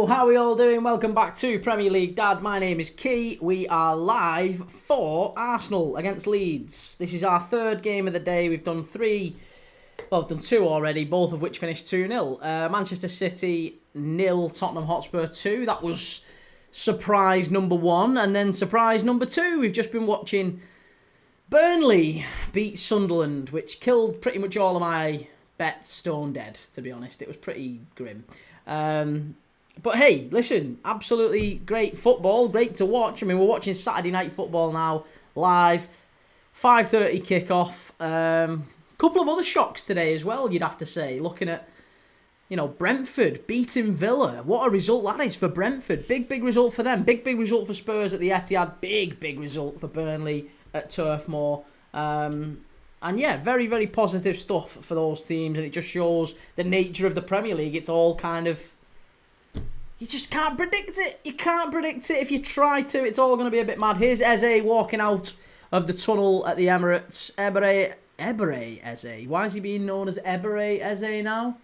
Hello, how are we all doing? Welcome back to Premier League Dad. My name is Kee. We are live for Arsenal against Leeds. This is our third game of the day. We've done we've done two already, both of which finished 2-0. Manchester City 0, Tottenham Hotspur 2. That was surprise number one, and then surprise number two. We've just been watching Burnley beat Sunderland, which killed pretty much all of my bets stone dead, to be honest. It was pretty grim. But hey, listen, absolutely great football, great to watch. I mean, we're watching Saturday night football now, live, 5:30 kickoff. Couple of other shocks today as well, you'd have to say, looking at, Brentford beating Villa. What a result that is for Brentford. Big result for them. Big result for Spurs at the Etihad. Big result for Burnley at Turf Moor. And yeah, very positive stuff for those teams. And it just shows the nature of the Premier League. It's all kind of... You just can't predict it. You can't predict it. If you try to, it's all going to be a bit mad. Here's Eze walking out of the tunnel at the Emirates. Eberechi Eze. Why is he being known as Eberechi Eze now?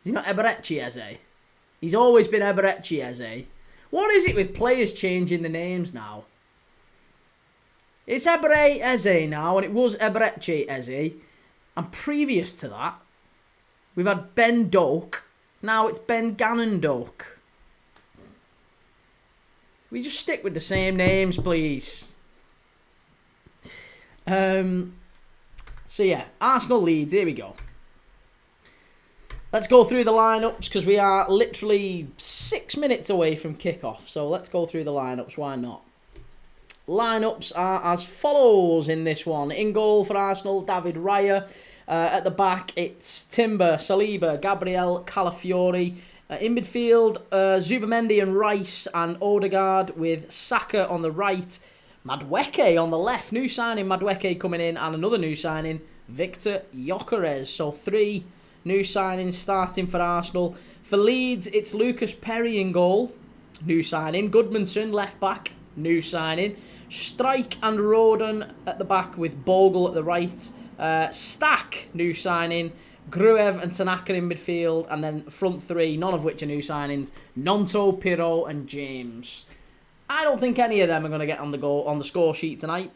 Is he not Eberechi Eze? He's always been Eberechi Eze. What is it with players changing the names now? It's Eberechi Eze now, and it was Eberechi Eze. And previous to that, we've had Ben Doak. Now it's Ben Gannon-Doak. We just stick with the same names, please. So yeah, Arsenal Leeds, here we go. Let's go through the lineups because we are literally 6 minutes away from kickoff. So let's go through the lineups, why not? Lineups are as follows in this one. In goal for Arsenal, David Raya. At the back, it's Timber, Saliba, Gabriel, Calafiori. In midfield, Zubamendi and Rice and Odegaard with Saka on the right. Madueke on the left. New signing, Madueke coming in, and another new signing, Victor Gyökeres. So 3 new signings starting for Arsenal. For Leeds, it's Lucas Perry in goal. New signing. Goodmanson, left back. New signing. Strike and Roden at the back with Bogle at the right. Stack, new signing. Gruev and Tanaka in midfield. And then front 3, none of which are new signings. Nonto, Pirro and James. I don't think any of them are going to get on the score sheet tonight.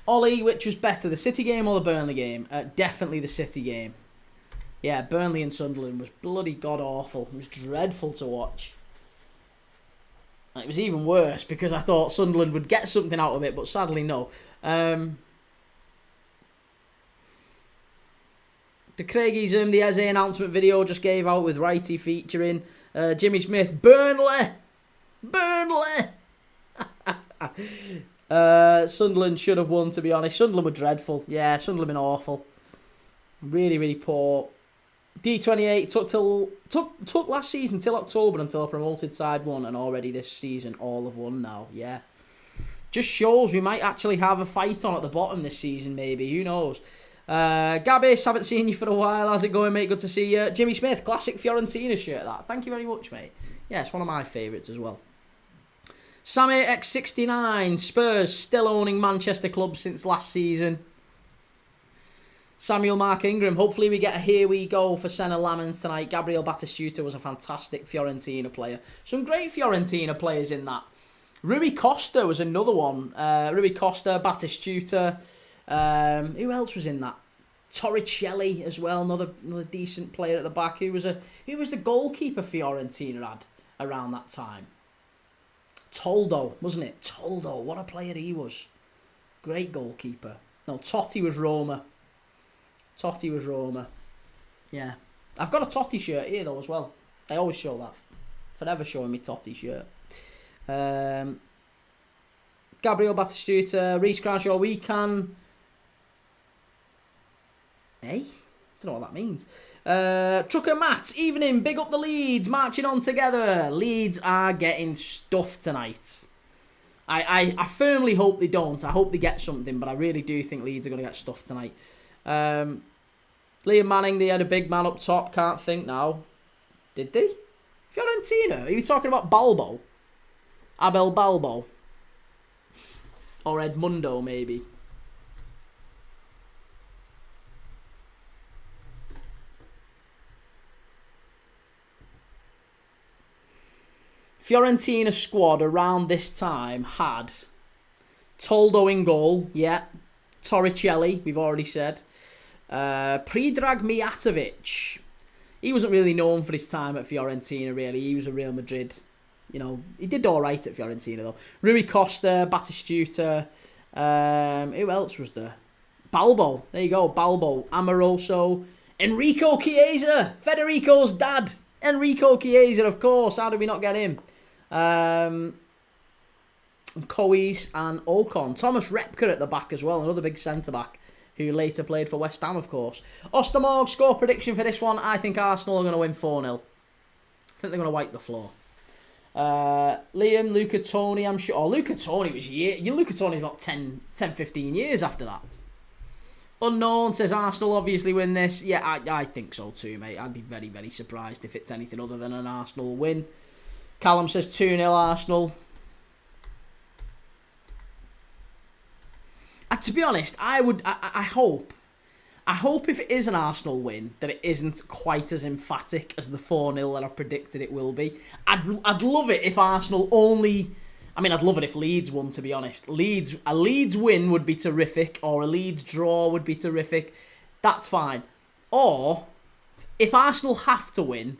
Ollie, which was better, the City game or the Burnley game? Definitely the City game. Yeah, Burnley and Sunderland was bloody god-awful. It was dreadful to watch. And it was even worse because I thought Sunderland would get something out of it, but sadly no. The Craigism, the Eze announcement video just gave out with Righty featuring Jimmy Smith. Burnley! Sunderland should have won, to be honest. Sunderland were dreadful. Yeah, Sunderland been awful. Really poor. D28 took last season till October until a promoted side won, and already this season all have won now. Yeah. Just shows we might actually have a fight on at the bottom this season, maybe. Who knows? Gabis, haven't seen you for a while. How's it going, mate? Good to see you. Jimmy Smith, classic Fiorentina shirt, that. Thank you very much, mate. Yeah, it's one of my favourites as well. Sammy X69, Spurs still owning Manchester club since last season. Samuel Mark Ingram, hopefully we get a here we go for Senna Lamens tonight. Gabriel Batistuta was a fantastic Fiorentina player. Some great Fiorentina players in that. Rui Costa was another one. Rui Costa, Batistuta. Who else was in that? Torricelli as well, another decent player at the back. Who was the goalkeeper Fiorentina had around that time? Toldo, wasn't it? Toldo, what a player he was. Great goalkeeper. No, Totti was Roma. Yeah. I've got a Totti shirt here though as well. I always show that. Forever showing me Totti shirt. Gabriel Batistuta, Reece Crenshaw, we can... Hey? Don't know what that means. Trucker Matt, evening, big up the Leeds, marching on together. Leeds are getting stuffed tonight. I firmly hope they don't. I hope they get something, but I really do think Leeds are going to get stuffed tonight. Liam Manning, they had a big man up top, can't think now. Did they? Fiorentina? Are you talking about Balbo? Abel Balbo? Or Edmundo, maybe? Fiorentina squad around this time had Toldo in goal, yeah. Torricelli, we've already said. Predrag Mijatovic. He wasn't really known for his time at Fiorentina, really. He was a Real Madrid. You know, he did all right at Fiorentina, though. Rui Costa, Batistuta. Who else was there? Balbo. There you go. Balbo. Amoroso. Enrico Chiesa. Federico's dad. Enrico Chiesa, of course. How did we not get him? Coes and Ocon. Thomas Repka at the back as well. Another big centre-back who later played for West Ham, of course. Ostermorg, score prediction for this one. I think Arsenal are going to win 4-0. I think they're going to wipe the floor. Liam, Luca Toni, I'm sure. Oh, Luca Toni was Luca Toni's about 10, 15 years after that. Unknown says Arsenal obviously win this. Yeah, I think so too, mate. I'd be very, very surprised if it's anything other than an Arsenal win. Callum says 2-0 Arsenal. To be honest, I hope if it is an Arsenal win that it isn't quite as emphatic as the 4-0 that I've predicted it will be. I'd love it if Arsenal only... I mean, I'd love it if Leeds won, to be honest. A Leeds win would be terrific, or a Leeds draw would be terrific. That's fine. Or, if Arsenal have to win,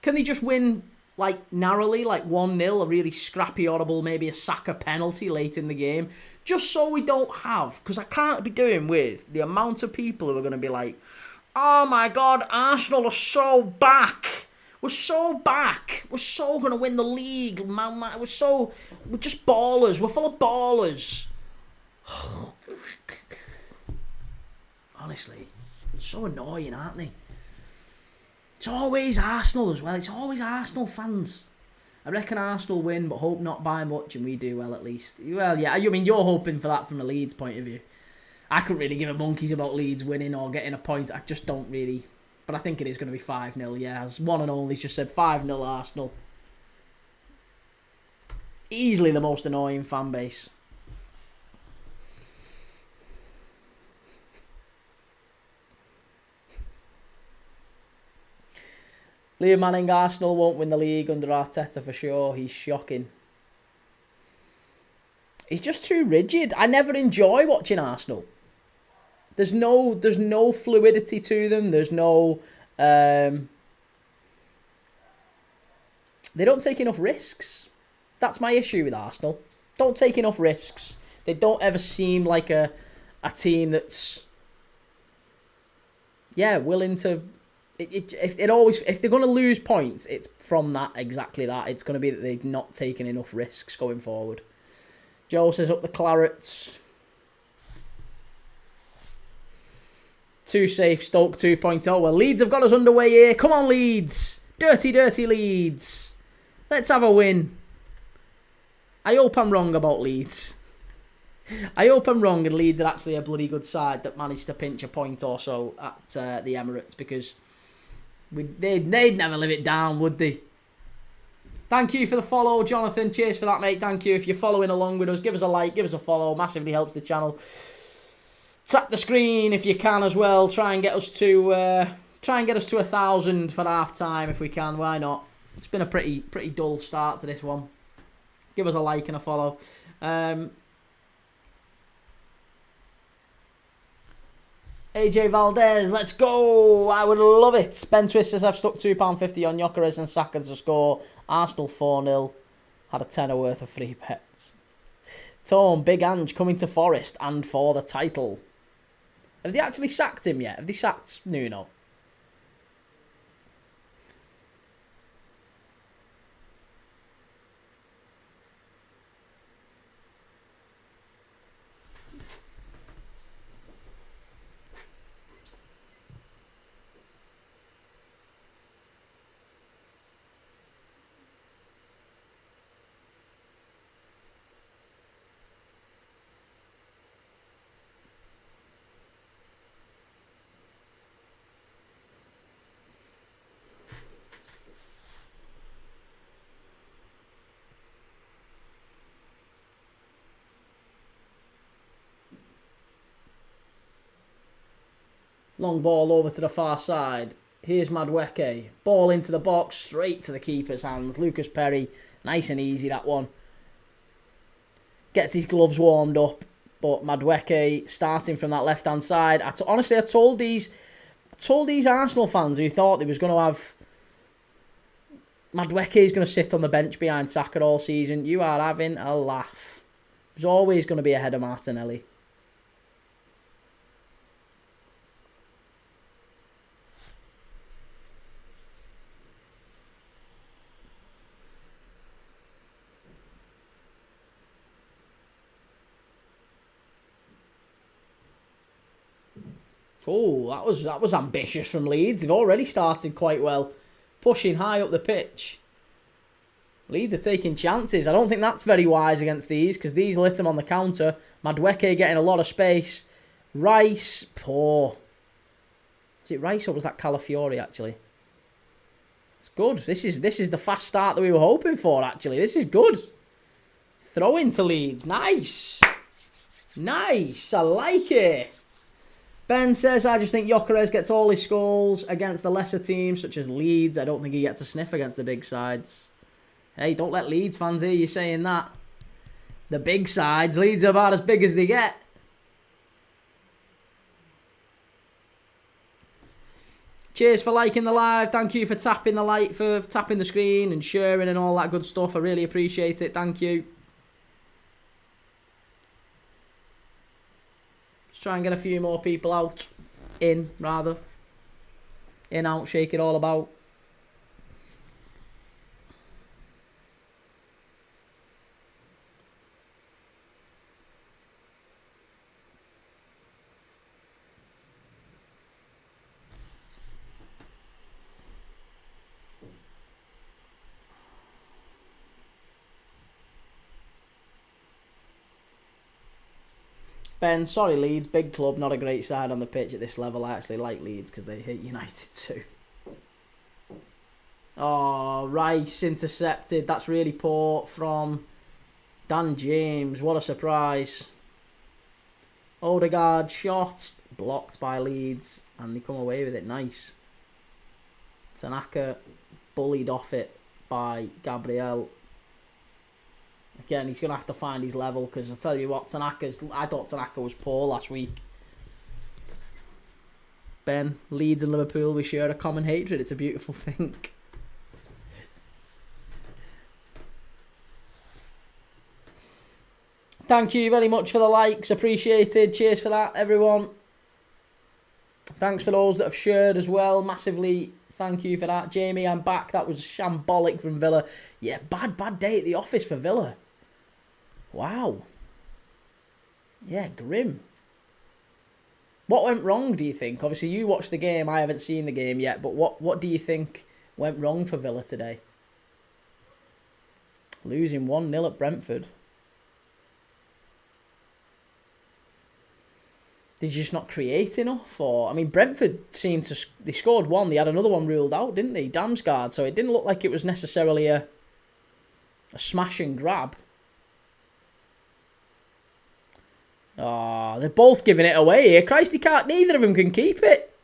can they just win, like, narrowly, like 1-0, a really scrappy, horrible, maybe a Saka penalty late in the game, just so we don't have, because I can't be doing with the amount of people who are going to be like, oh my God, Arsenal are so back. We're so back. We're so going to win the league. Man. We're just ballers. We're full of ballers. Honestly, so annoying, aren't they? It's always Arsenal as well. It's always Arsenal fans. I reckon Arsenal win, but hope not by much, and we do well at least. Well, yeah, I mean, you're hoping for that from a Leeds point of view. I couldn't really give a monkeys about Leeds winning or getting a point. I just don't really. But I think it is going to be 5-0, yeah. As one and only just said, 5-0 Arsenal. Easily the most annoying fan base. Liam Manning, Arsenal won't win the league under Arteta for sure. He's shocking. He's just too rigid. I never enjoy watching Arsenal. There's no fluidity to them. There's no... they don't take enough risks. That's my issue with Arsenal. Don't take enough risks. They don't ever seem like a team that's... Yeah, willing to... If they're going to lose points, it's from that, exactly that. It's going to be that they've not taken enough risks going forward. Joe says up the Clarets. Too safe, Stoke 2.0. Well, Leeds have got us underway here. Come on, Leeds. Dirty, dirty Leeds. Let's have a win. I hope I'm wrong about Leeds. I hope I'm wrong and Leeds are actually a bloody good side that managed to pinch a point or so at the Emirates, because they'd never live it down, would they? Thank you for the follow, Jonathan. Cheers for that, mate. Thank you. If you're following along with us, give us a like, give us a follow. Massively helps the channel. Tap the screen if you can as well. Try and get us to 1,000 for half time if we can. Why not? It's been a pretty dull start to this one. Give us a like and a follow. AJ Valdez, let's go. I would love it. Ben Twisters, I've stuck £2.50 on Gyökeres and Saka to score. Arsenal 4-0. Had a tenner worth of free bets. Tom, Big Ange coming to Forest and for the title. Have they actually sacked him yet? Have they sacked Nuno? Long ball over to the far side. Here's Madueke. Ball into the box, straight to the keeper's hands. Lucas Perry Nice and easy, that one. Gets his gloves warmed up. But Madueke starting from that left-hand side. Honestly, I told these Arsenal fans who thought they was going to have Madueke is going to sit on the bench behind Saka all season. You are having a laugh. He's always going to be ahead of Martinelli. Oh, that was ambitious from Leeds. They've already started quite well, pushing high up the pitch. Leeds are taking chances. I don't think that's very wise against these, because these lit them on the counter. Madueke getting a lot of space. Rice, poor. Was it Rice or was that Calafiori, actually? It's good. This is the fast start that we were hoping for, actually. This is good. Throw into Leeds. Nice. Nice. I like it. Ben says, I just think Gyökeres gets all his goals against the lesser teams, such as Leeds. I don't think he gets a sniff against the big sides. Hey, don't let Leeds fans hear you saying that. The big sides, Leeds are about as big as they get. Cheers for liking the live. Thank you for tapping the screen and sharing and all that good stuff. I really appreciate it. Thank you. Try and get a few more people out. In, rather. In, out, shake it all about. Ben, sorry Leeds, big club, not a great side on the pitch at this level. I actually like Leeds because they hate United too. Oh, Rice intercepted. That's really poor from Dan James. What a surprise. Odegaard shot, blocked by Leeds, and they come away with it. Nice. Tanaka bullied off it by Gabriel. Again, he's going to have to find his level, because I tell you what, I thought Tanaka was poor last week. Ben, Leeds and Liverpool, we share a common hatred. It's a beautiful thing. Thank you very much for the likes. Appreciated. Cheers for that, everyone. Thanks for those that have shared as well. Massively thank you for that. Jamie, I'm back. That was shambolic from Villa. Yeah, bad day at the office for Villa. Wow. Yeah, grim. What went wrong, do you think? Obviously, you watched the game. I haven't seen the game yet. But what do you think went wrong for Villa today? Losing 1-0 at Brentford. Did you just not create enough? Or, I mean, Brentford seemed to... They scored one. They had another one ruled out, didn't they? Damsgaard. So it didn't look like it was necessarily a smash and grab. Oh, they're both giving it away here. Christ, neither of them can keep it.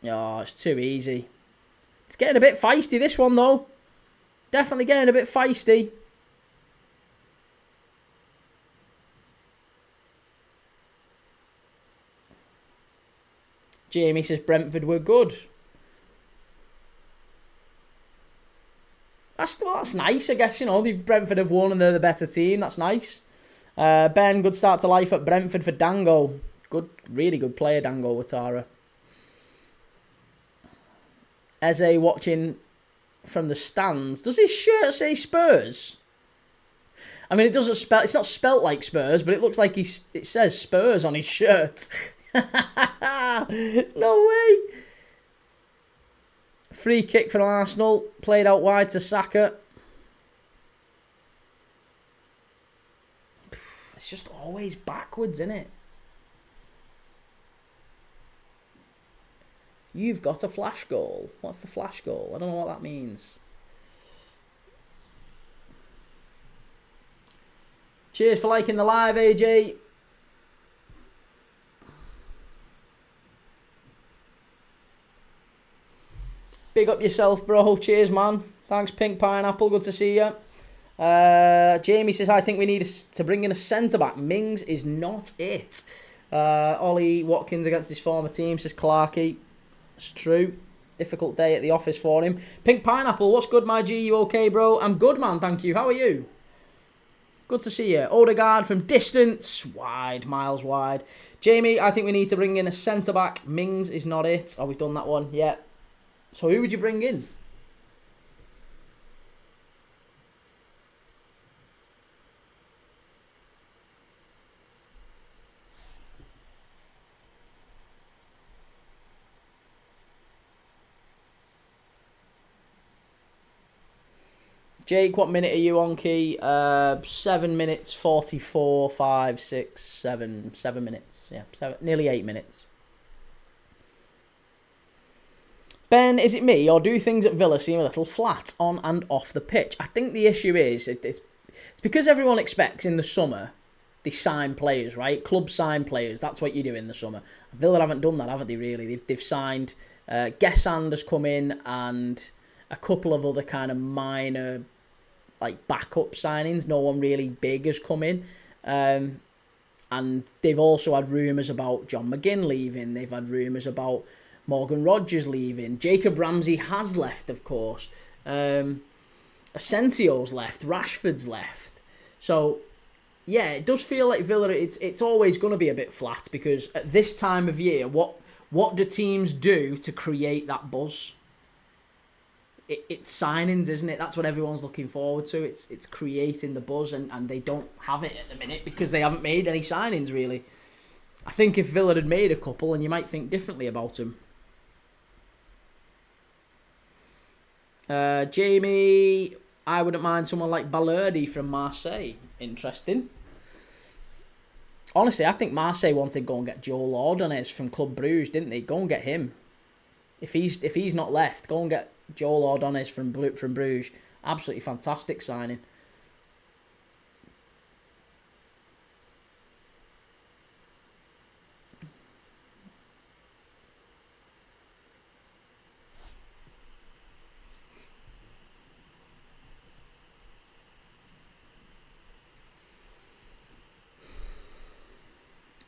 Oh, it's too easy. It's getting a bit feisty, this one, though. Definitely getting a bit feisty. Jamie says Brentford were good. That's nice, I guess. You know, Brentford have won and they're the better team. That's nice. Ben, good start to life at Brentford for Dango. Good, really good player, Dango Ouattara. Eze watching from the stands. Does his shirt say Spurs? I mean, it doesn't spell. It's not spelt like Spurs, but it looks like it says Spurs on his shirt. No way. Free kick from Arsenal, played out wide to Saka. It's just always backwards, isn't it? You've got a flash goal. What's the flash goal? I don't know what that means. Cheers for liking the live, AJ. Big up yourself, bro. Cheers, man. Thanks, Pink Pineapple. Good to see you. Jamie says, I think we need to bring in a centre-back. Mings is not it. Ollie Watkins against his former team, says Clarkey. It's true. Difficult day at the office for him. Pink Pineapple, what's good, my G? You okay, bro? I'm good, man. Thank you. How are you? Good to see you. Odegaard from distance. Wide. Miles wide. Jamie, I think we need to bring in a centre-back. Mings is not it. Oh, we've done that one. Yeah. So who would you bring in? Jake, what minute are you on, Key? 7 minutes, 44, 5, 6, 7 minutes. Yeah, nearly 8 minutes. Ben, is it me, or do things at Villa seem a little flat on and off the pitch? I think the issue is, it's because everyone expects in the summer, they sign players, right? Clubs sign players, that's what you do in the summer. Villa haven't done that, haven't they, really? They've signed, Gesand has come in, and a couple of other kind of minor like backup signings. No one really big has come in. And they've also had rumours about John McGinn leaving. They've had rumours about Morgan Rogers leaving. Jacob Ramsey has left, of course. Asensio's left. Rashford's left. So, yeah, it does feel like Villa, it's always going to be a bit flat, because at this time of year, what do teams do to create that buzz? It's signings, isn't it? That's what everyone's looking forward to. It's creating the buzz, and they don't have it at the minute because they haven't made any signings, really. I think if Villa had made a couple, and you might think differently about them. Jamie, I wouldn't mind someone like Balerdi from Marseille. Interesting. Honestly, I think Marseille wanted to go and get Joel Ordonez from Club Bruges, didn't they? Go and get him. If he's not left, go and get Joel Ordonez from Bruges. Absolutely fantastic signing.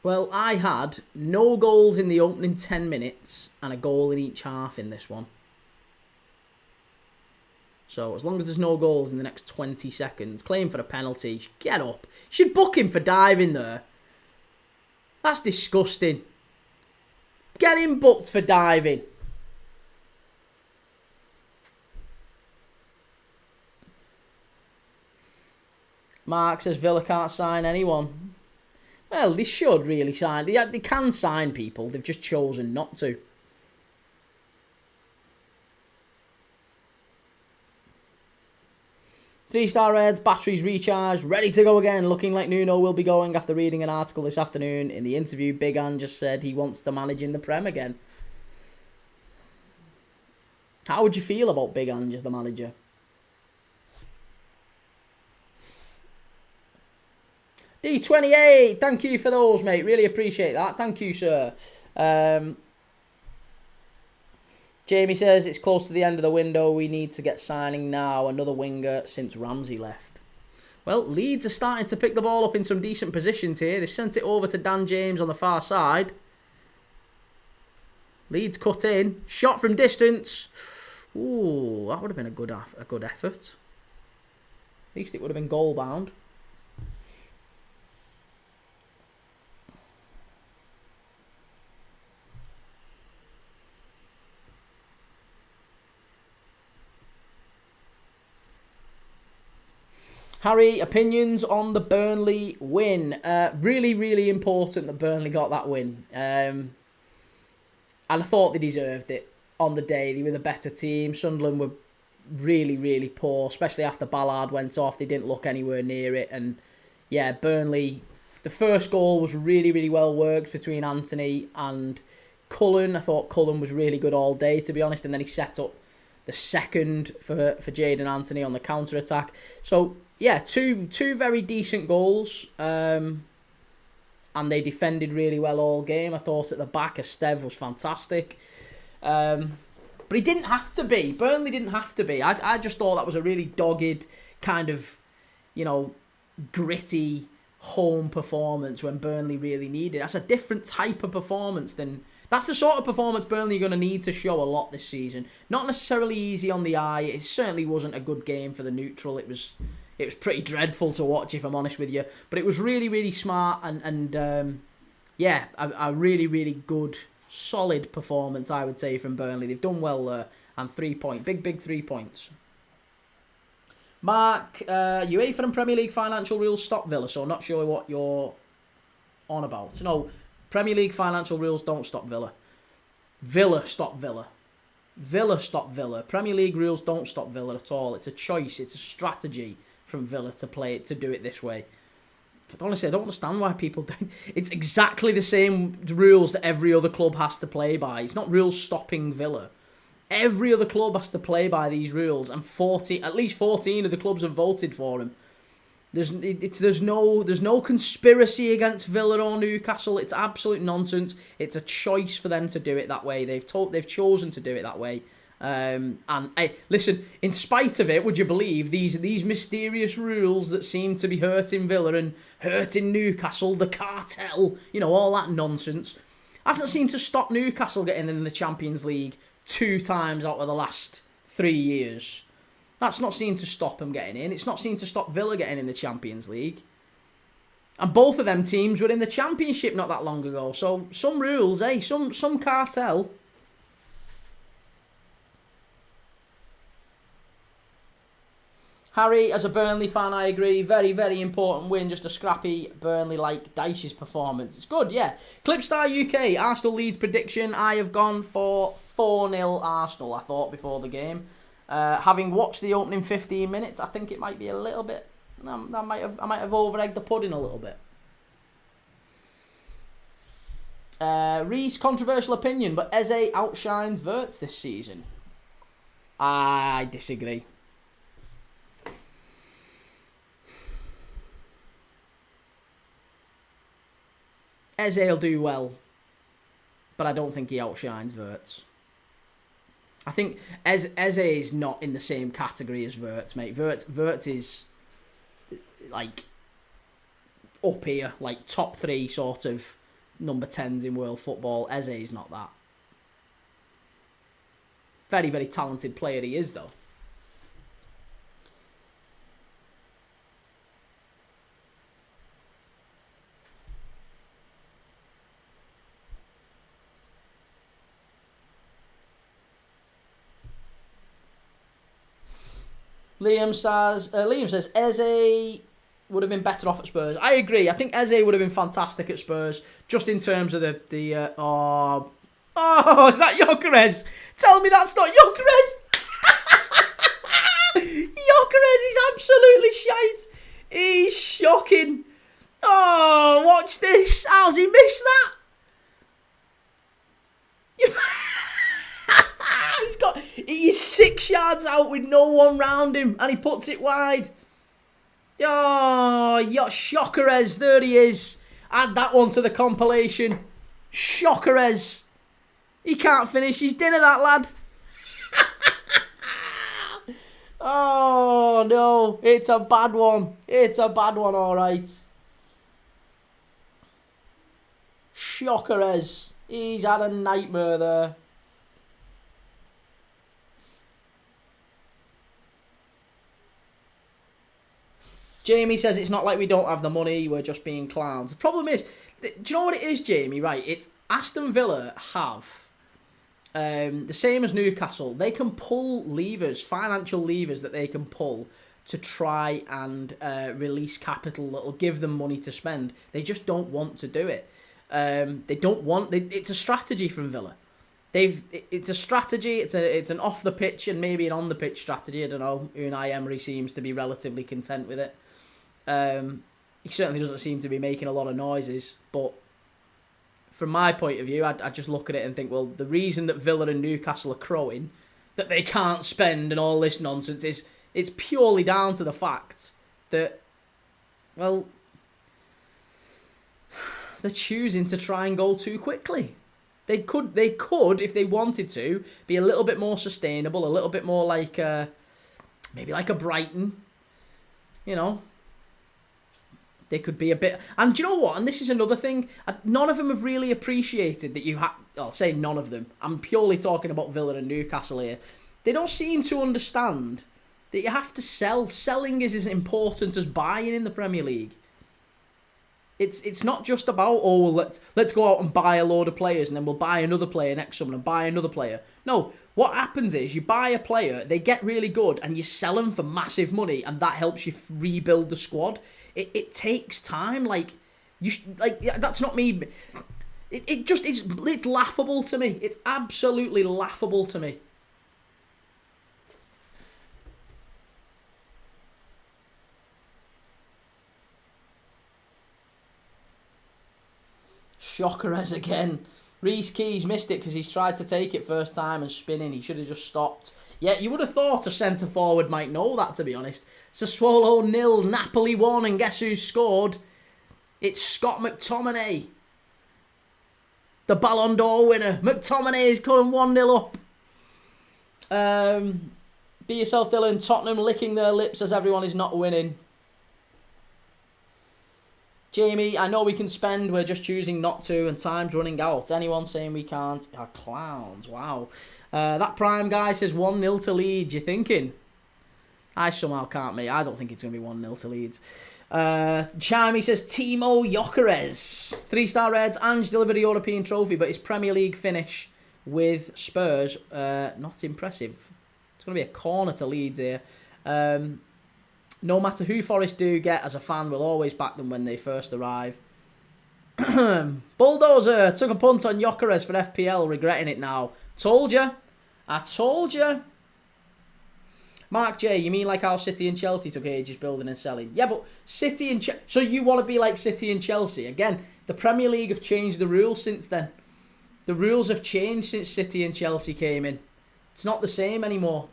Well, I had no goals in the opening 10 minutes and a goal in each half in this one. So, as long as there's no goals in the next 20 seconds, claim for a penalty, get up. You should book him for diving there. That's disgusting. Get him booked for diving. Mark says Villa can't sign anyone. Well, they should really sign. They can sign people. They've just chosen not to. Three-star Reds, batteries recharged, ready to go again. Looking like Nuno will be going after reading an article this afternoon. In the interview, Big Ange just said he wants to manage in the Prem again. How would you feel about Big Ange as the manager? D28, thank you for those, mate. Really appreciate that. Thank you, sir. Jamie says it's close to the end of the window. We need to get signing now. Another winger since Ramsey left. Well, Leeds are starting to pick the ball up in some decent positions here. They've sent it over to Dan James on the far side. Leeds cut in. Shot from distance. Ooh, that would have been a good effort. At least it would have been goal bound. Harry, opinions on the Burnley win? Really, really important that Burnley got that win. And I thought they deserved it on the day. They were the better team. Sunderland were really, really poor, especially after Ballard went off. They didn't look anywhere near it. And yeah, Burnley, the first goal was really, really well worked between Anthony and Cullen. I thought Cullen was really good all day, to be honest. And then he set up the second for Jadon Anthony on the counter-attack. So, yeah, two very decent goals. And they defended really well all game. I thought at the back, Esteve was fantastic. But he didn't have to be. Burnley didn't have to be. I just thought that was a really dogged, kind of, gritty home performance when Burnley really needed. That's a different type of performance than... That's the sort of performance Burnley are going to need to show a lot this season. Not necessarily easy on the eye. It certainly wasn't a good game for the neutral. It was pretty dreadful to watch, if I'm honest with you. But it was really, really smart and a really, really good, solid performance, I would say, from Burnley. They've done well there. And 3 points. Big 3 points. Mark, UEFA and Premier League financial rules stop Villa, so I'm not sure what you're on about. No, Premier League financial rules don't stop Villa. Villa stop Villa. Villa stop Villa. Premier League rules don't stop Villa at all. It's a choice. It's a strategy from Villa to do it this way. Honestly, I don't understand why people don't. It's exactly the same rules that every other club has to play by. It's not rules stopping Villa. Every other club has to play by these rules, and at least 14 of the clubs have voted for him. There's no conspiracy against Villa or Newcastle. It's absolute nonsense. It's a choice for them to do it that way. They've chosen to do it that way. And listen, in spite of it, would you believe these mysterious rules that seem to be hurting Villa and hurting Newcastle, the cartel, all that nonsense, hasn't seemed to stop Newcastle getting in the Champions League 2 times out of the last 3 years. That's not seemed to stop them getting in. It's not seemed to stop Villa getting in the Champions League. And both of them teams were in the Championship not that long ago. So some rules, some cartel. Harry, as a Burnley fan, I agree. Very, very important win. Just a scrappy Burnley-like Dyche's performance. It's good, yeah. Clipstar UK, Arsenal Leeds prediction. I have gone for 4-0 Arsenal, I thought, before the game. Having watched the opening 15 minutes, I think it might be a little bit... I might have over-egged the pudding a little bit. Reese, controversial opinion, but Eze outshines Wirtz this season. I disagree. Eze will do well, but I don't think he outshines Wirtz. I think Eze is not in the same category as Wirtz, mate. Wirtz is like up here, like top 3 sort of number 10s in world football. Eze is not that. Very, very talented player he is, though. Liam says Eze would have been better off at Spurs. I agree. I think Eze would have been fantastic at Spurs, just in terms of is that Gyökeres? Tell me that's not Gyökeres. Gyökeres is absolutely shite. He's shocking. Oh, watch this. How's he missed that? He's 6 yards out with no one round him, and he puts it wide. Oh, Gyökeres, there he is. Add that one to the compilation. Gyökeres. He can't finish his dinner, that lad. Oh, no. It's a bad one. It's a bad one, all right. Gyökeres. He's had a nightmare there. Jamie says it's not like we don't have the money, we're just being clowns. The problem is, do you know what it is, Jamie? Right, it's Aston Villa have, the same as Newcastle, they can pull levers, financial levers that they can pull to try and release capital that will give them money to spend. They just don't want to do it. It's a strategy from Villa. It's a strategy. It's an off the pitch and maybe an on the pitch strategy. I don't know. Unai Emery seems to be relatively content with it. He certainly doesn't seem to be making a lot of noises. But from my point of view, I just look at it and think, well, the reason that Villa and Newcastle are crowing, that they can't spend and all this nonsense, is it's purely down to the fact that, they're choosing to try and go too quickly. They could, if they wanted to, be a little bit more sustainable, a little bit more like, maybe like a Brighton, you know. They could be a bit... And do you know what? And this is another thing. None of them have really appreciated that you have... I'll say none of them. I'm purely talking about Villa and Newcastle here. They don't seem to understand that you have to sell. Selling is as important as buying in the Premier League. It's not just about, oh, well, let's go out and buy a load of players and then we'll buy another player next summer and buy another player. No, what happens is you buy a player, they get really good, and you sell them for massive money, and that helps you rebuild the squad. It takes time. Like that's not me. It's laughable to me. It's absolutely laughable to me. Shockers again. Reece Keys missed it because he's tried to take it first time and spinning. He should have just stopped. Yeah, you would have thought a centre forward might know that, to be honest. Sassuolo 0, Napoli 1, and guess who scored? It's Scott McTominay. The Ballon d'Or winner. McTominay is coming 1-0 up. Be yourself, Dylan. Tottenham licking their lips as everyone is not winning. Jamie, I know we can spend, we're just choosing not to, and time's running out. Anyone saying we can't are clowns. Wow. That Prime guy says 1-0 to Leeds. You thinking? I somehow can't, mate. I don't think it's going to be 1-0 to Leeds. Charmy says Timo Gyökeres. 3-star Reds. Ange delivered a European trophy, but his Premier League finish with Spurs, not impressive. It's going to be a corner to Leeds here. No matter who Forest do get, as a fan, we'll always back them when they first arrive. Bulldozer took a punt on Gyökeres for FPL, regretting it now. Told you. I told you. Mark J, you mean like how City and Chelsea took ages building and selling? Yeah, but City and Chelsea... So you want to be like City and Chelsea? Again, the Premier League have changed the rules since then. The rules have changed since City and Chelsea came in. It's not the same anymore.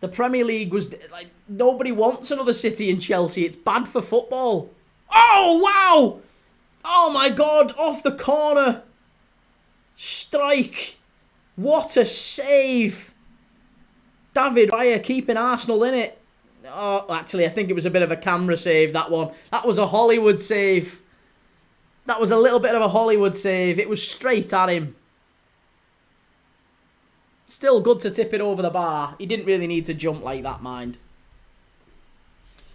The Premier League was like, nobody wants another City and Chelsea. It's bad for football. Oh, wow. Oh, my God. Off the corner. Strike. What a save. David Raya keeping Arsenal in it. Oh, actually, I think it was a bit of a camera save, that one. That was a Hollywood save. That was a little bit of a Hollywood save. It was straight at him. Still good to tip it over the bar. He didn't really need to jump like that, mind.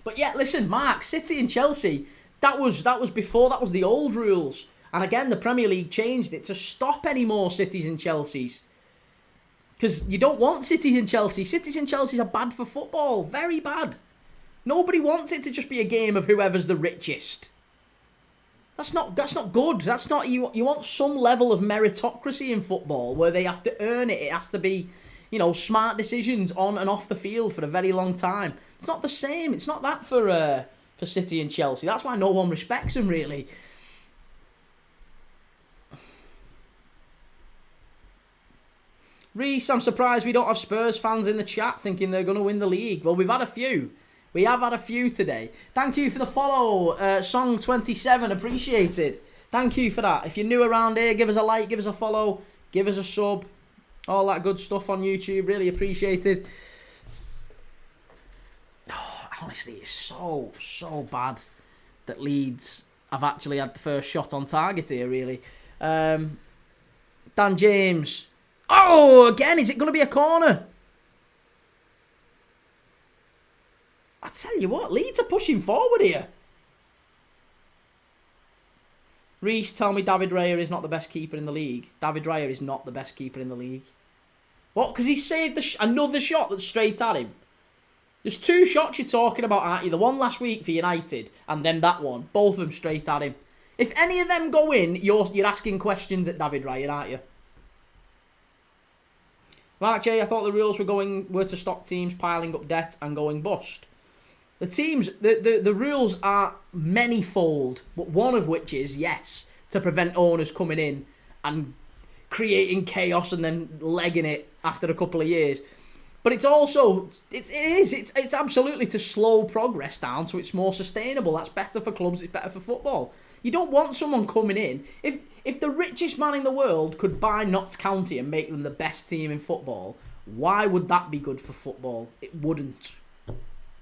But yeah, listen, Mark, City and Chelsea, that was before, that was the old rules. And again, the Premier League changed it to stop any more Cities and Chelseas. Because you don't want Cities and Chelsea. Cities and Chelseas are bad for football. Very bad. Nobody wants it to just be a game of whoever's the richest. That's not good. That's not... You want some level of meritocracy in football where they have to earn it. It has to be, you know, smart decisions on and off the field for a very long time. It's not the same. It's not that for City and Chelsea. That's why no one respects them, really. Reece, I'm surprised we don't have Spurs fans in the chat thinking they're going to win the league. Well, we've had a few. We have had a few today. Thank you for the follow, Song27, appreciated. Thank you for that. If you're new around here, give us a like, give us a follow, give us a sub. All that good stuff on YouTube, really appreciated. Oh, honestly, it's so bad that Leeds have actually had the first shot on target here, really. Dan James. Oh, again, is it going to be a corner? I tell you what, Leeds are pushing forward here. Reece, tell me David Raya is not the best keeper in the league. David Raya is not the best keeper in the league. What? Because he saved another shot that's straight at him. There's two shots you're talking about, aren't you? The one last week for United, and then that one. Both of them straight at him. If any of them go in, you're asking questions at David Raya, aren't you? Mark J, I thought the rules were to stop teams piling up debt and going bust. The teams, the rules are manyfold, but one of which is, yes, to prevent owners coming in and creating chaos and then legging it after a couple of years. But it's also, it's absolutely to slow progress down so it's more sustainable. That's better for clubs, it's better for football. You don't want someone coming in. If the richest man in the world could buy Notts County and make them the best team in football, why would that be good for football? It wouldn't.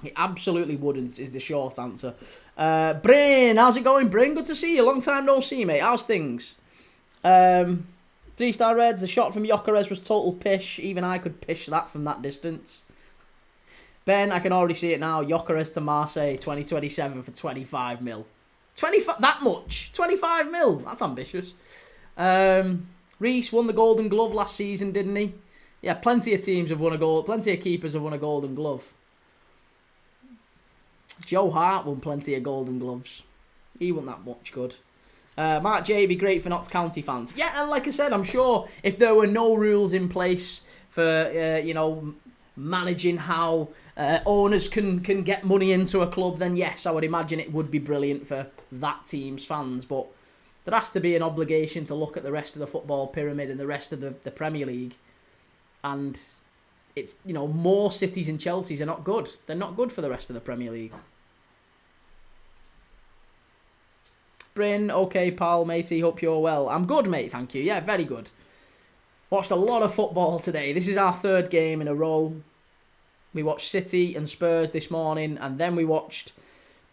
It absolutely wouldn't, is the short answer. Brain, how's it going, Brain? Good to see you. Long time no see, mate. How's things? 3-star Reds, the shot from Gyökeres was total pish. Even I could pish that from that distance. Ben, I can already see it now. Gyökeres to Marseille, 2027 for 25 mil. 25, that much? 25 mil? That's ambitious. Reece won the Golden Glove last season, didn't he? Yeah, plenty of teams have won a gold. Plenty of keepers have won a Golden Glove. Joe Hart won plenty of Golden Gloves. He wasn't that much good. Mark J, be great for Notts County fans. Yeah, and like I said, I'm sure if there were no rules in place for, managing how owners can get money into a club, then yes, I would imagine it would be brilliant for that team's fans. But there has to be an obligation to look at the rest of the football pyramid and the rest of the Premier League. And it's, more cities and Chelseas are not good. They're not good for the rest of the Premier League. Bryn, okay, pal, matey, hope you're well. I'm good, mate, thank you. Yeah, very good. Watched a lot of football today. This is our third game in a row. We watched City and Spurs this morning, and then we watched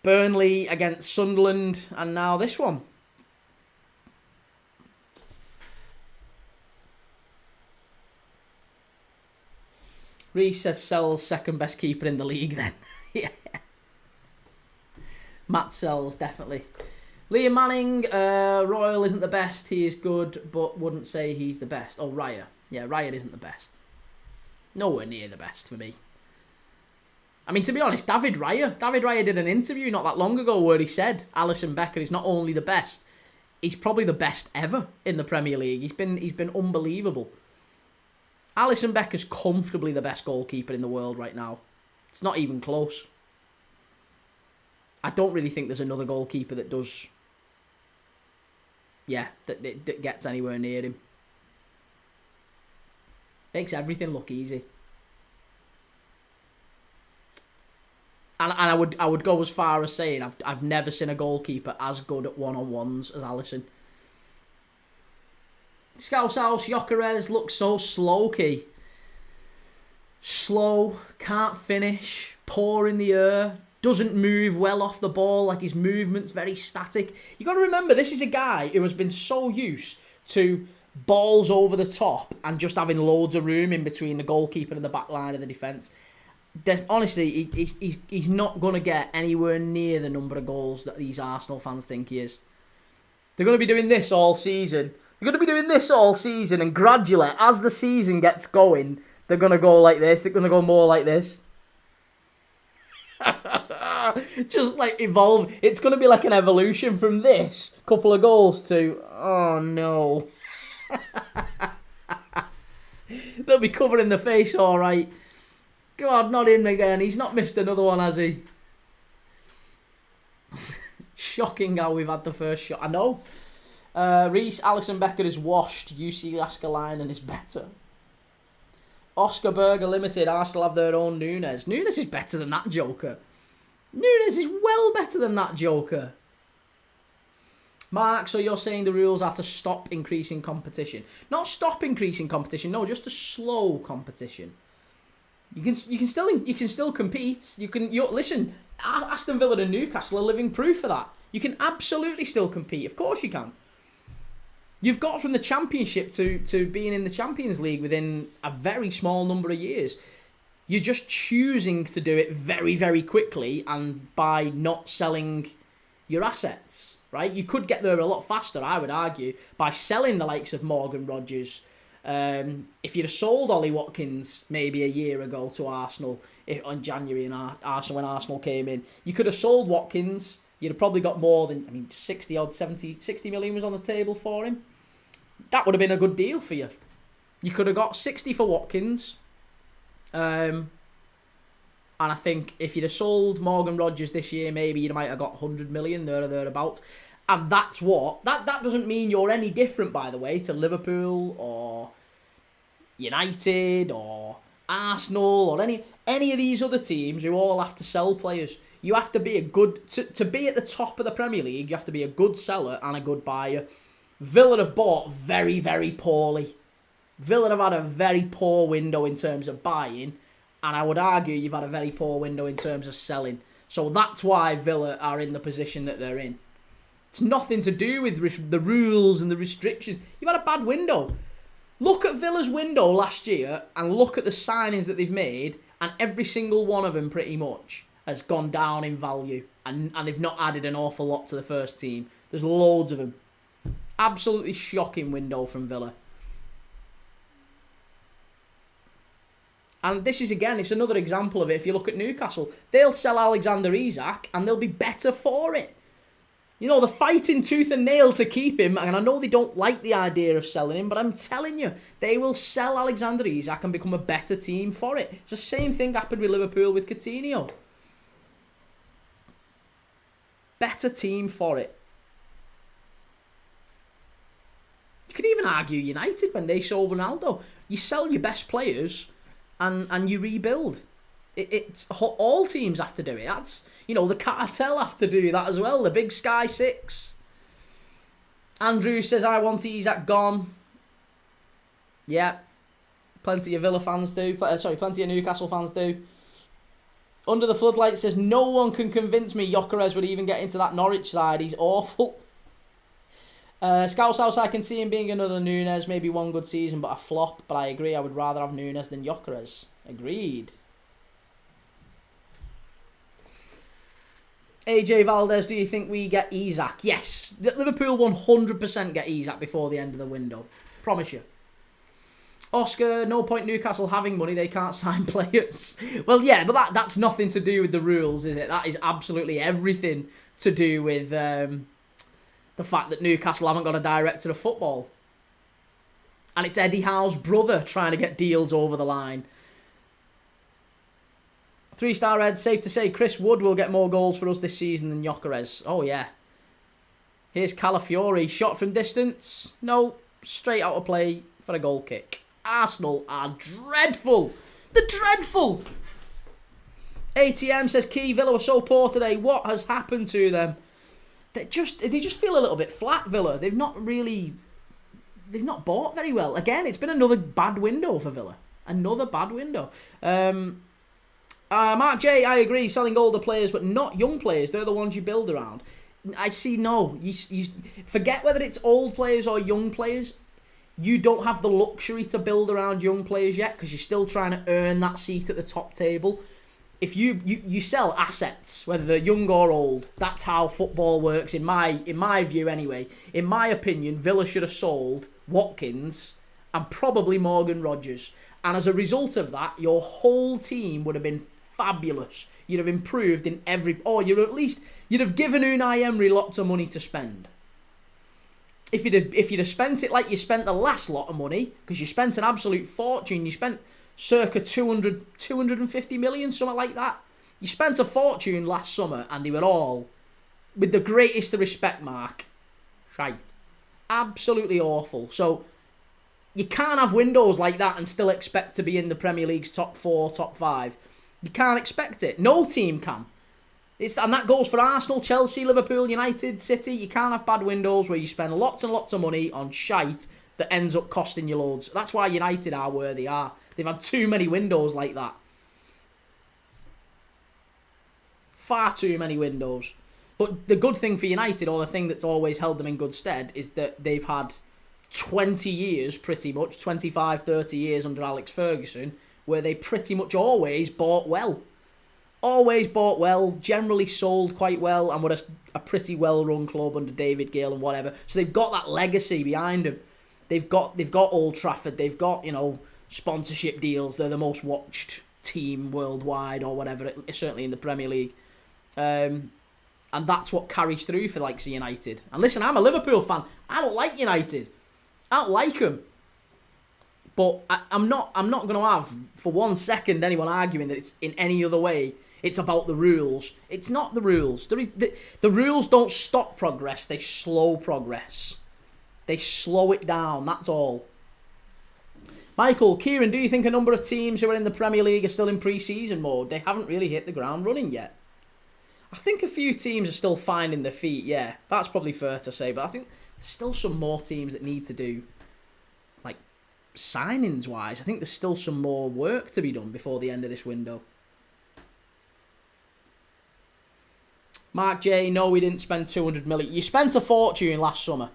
Burnley against Sunderland, and now this one. Reece says Sell's second best keeper in the league then. Yeah. Matt Sells, definitely. Liam Manning, Royal isn't the best. He is good, but wouldn't say he's the best. Oh, Raya. Yeah, Raya isn't the best. Nowhere near the best for me. I mean, to be honest, David Raya did an interview not that long ago where he said Alisson Becker is not only the best, he's probably the best ever in the Premier League. He's been unbelievable. Alisson Becker's comfortably the best goalkeeper in the world right now. It's not even close. I don't really think there's another goalkeeper that does... Yeah, that gets anywhere near him. Makes everything look easy. And I would go as far as saying I've never seen a goalkeeper as good at one-on-ones as Alisson. Scouse House, Gyökeres looks so slow, Key. Slow, can't finish, poor in the air, doesn't move well off the ball, like his movement's very static. You got to remember, this is a guy who has been so used to balls over the top and just having loads of room in between the goalkeeper and the back line of the defence. Honestly, he's not going to get anywhere near the number of goals that these Arsenal fans think he is. They're going to be doing this all season. And gradually, as the season gets going, they're going to go like this. They're going to go more like this. Just like evolve. It's going to be like an evolution from this couple of goals to, oh no. They'll be covering the face all right. God, not him again. He's not missed another one, has he? Shocking how we've had the first shot. I know. Reece, Alisson Becker is washed. UC Laskalainen is better. Oscar Berger Limited. Arsenal have their own Nunes. Nunes is better than that joker. Nunes is well better than that joker. Mark, so you're saying the rules are to stop increasing competition. Not stop increasing competition, no, just to slow competition. You can still compete. Listen, Aston Villa and Newcastle are living proof of that. You can absolutely still compete. Of course you can. You've got from the Championship to being in the Champions League within a very small number of years. You're just choosing to do it very, very quickly and by not selling your assets, right? You could get there a lot faster, I would argue, by selling the likes of Morgan Rogers. If you'd have sold Ollie Watkins maybe a year ago to Arsenal on January and when Arsenal came in, you could have sold Watkins. You'd have probably got more than, 60 million was on the table for him. That would have been a good deal for you. You could have got 60 for Watkins. And I think if you'd have sold Morgan Rogers this year, maybe you might have got 100 million there or thereabouts. And that's what... That doesn't mean you're any different, by the way, to Liverpool or United or Arsenal or any of these other teams who all have to sell players. You have to be a good... To be at the top of the Premier League, you have to be a good seller and a good buyer. Villa have bought very, very poorly. Villa have had a very poor window in terms of buying, and I would argue you've had a very poor window in terms of selling. So that's why Villa are in the position that they're in. It's nothing to do with the rules and the restrictions. You've had a bad window. Look at Villa's window last year and look at the signings that they've made, and every single one of them pretty much has gone down in value, and they've not added an awful lot to the first team. There's loads of them. Absolutely shocking window from Villa. And this is, again, it's another example of it. If you look at Newcastle, they'll sell Alexander Isak and they'll be better for it. You know, they're fighting tooth and nail to keep him, and I know they don't like the idea of selling him, but I'm telling you, they will sell Alexander Isak and become a better team for it. It's the same thing happened with Liverpool with Coutinho. Better team for it. You could even argue United when they sold Ronaldo. You sell your best players and you rebuild. It's all teams have to do it. That's, you know, the cartel have to do that as well. The big Sky Six. Andrew says, I want Isak gone. Yeah. Plenty of Villa fans do. Plenty of Newcastle fans do. Under the Floodlight says, no one can convince me Gyökeres would even get into that Norwich side. He's awful. Scouts Outside can see him being another Núñez, maybe one good season, but a flop. But I agree, I would rather have Núñez than Gyökeres. Agreed. AJ Valdez, do you think we get Isak? Yes. Liverpool 100% get Isak before the end of the window. Promise you. Oscar, no point Newcastle having money, they can't sign players. Well, yeah, but that's nothing to do with the rules, is it? That is absolutely everything to do with the fact that Newcastle haven't got a director of football. And it's Eddie Howe's brother trying to get deals over the line. 3-star Red, safe to say Chris Wood will get more goals for us this season than Gyökeres. Oh, yeah. Here's Calafiori. Shot from distance. No. Straight out of play for a goal kick. Arsenal are dreadful. They're dreadful. ATM says Kee, Villa were so poor today. What has happened to them? They just feel a little bit flat, Villa. They've not bought very well. Again, it's been another bad window for Villa. Another bad window. Mark J, I agree, selling older players, but not young players. They're the ones you build around. I see, no. You forget whether it's old players or young players. You don't have the luxury to build around young players yet because you're still trying to earn that seat at the top table. If you sell assets, whether they're young or old, that's how football works, in my view anyway. In my opinion, Villa should have sold Watkins and probably Morgan Rogers. And as a result of that, your whole team would have been fabulous. You'd have improved in every... Or you'd have given Unai Emery lots of money to spend. If you'd have spent it like you spent the last lot of money, because you spent an absolute fortune, you spent circa 250 million, something like that. You spent a fortune last summer, and they were all, with the greatest respect, Mark, shite. Absolutely awful. So, you can't have windows like that and still expect to be in the Premier League's top 4, top 5. You can't expect it. No team can. And that goes for Arsenal, Chelsea, Liverpool, United, City. You can't have bad windows where you spend lots and lots of money on shite that ends up costing you loads. That's why United are where they are. They've had too many windows like that. Far too many windows. But the good thing for United, or the thing that's always held them in good stead, is that they've had 20 years, pretty much, 25, 30 years under Alex Ferguson, where they pretty much always bought well. Always bought well, generally sold quite well, and were a pretty well-run club under David Gill and whatever. So they've got that legacy behind them. They've got Old Trafford. They've got, sponsorship deals. They're the most watched team worldwide or whatever, certainly in the Premier League. And that's what carries through for like United. And listen, I'm a Liverpool fan. I don't like United. I don't like them. But I'm not going to have for 1 second anyone arguing that it's in any other way. It's about the rules. It's not the rules. The rules don't stop progress. They slow progress. They slow it down. That's all. Michael, Kieran, do you think a number of teams who are in the Premier League are still in pre-season mode? They haven't really hit the ground running yet. I think a few teams are still finding their feet, yeah. That's probably fair to say, but I think there's still some more teams that need to do, like, signings-wise. I think there's still some more work to be done before the end of this window. Mark J, no, we didn't spend 200 million. You spent a fortune last summer.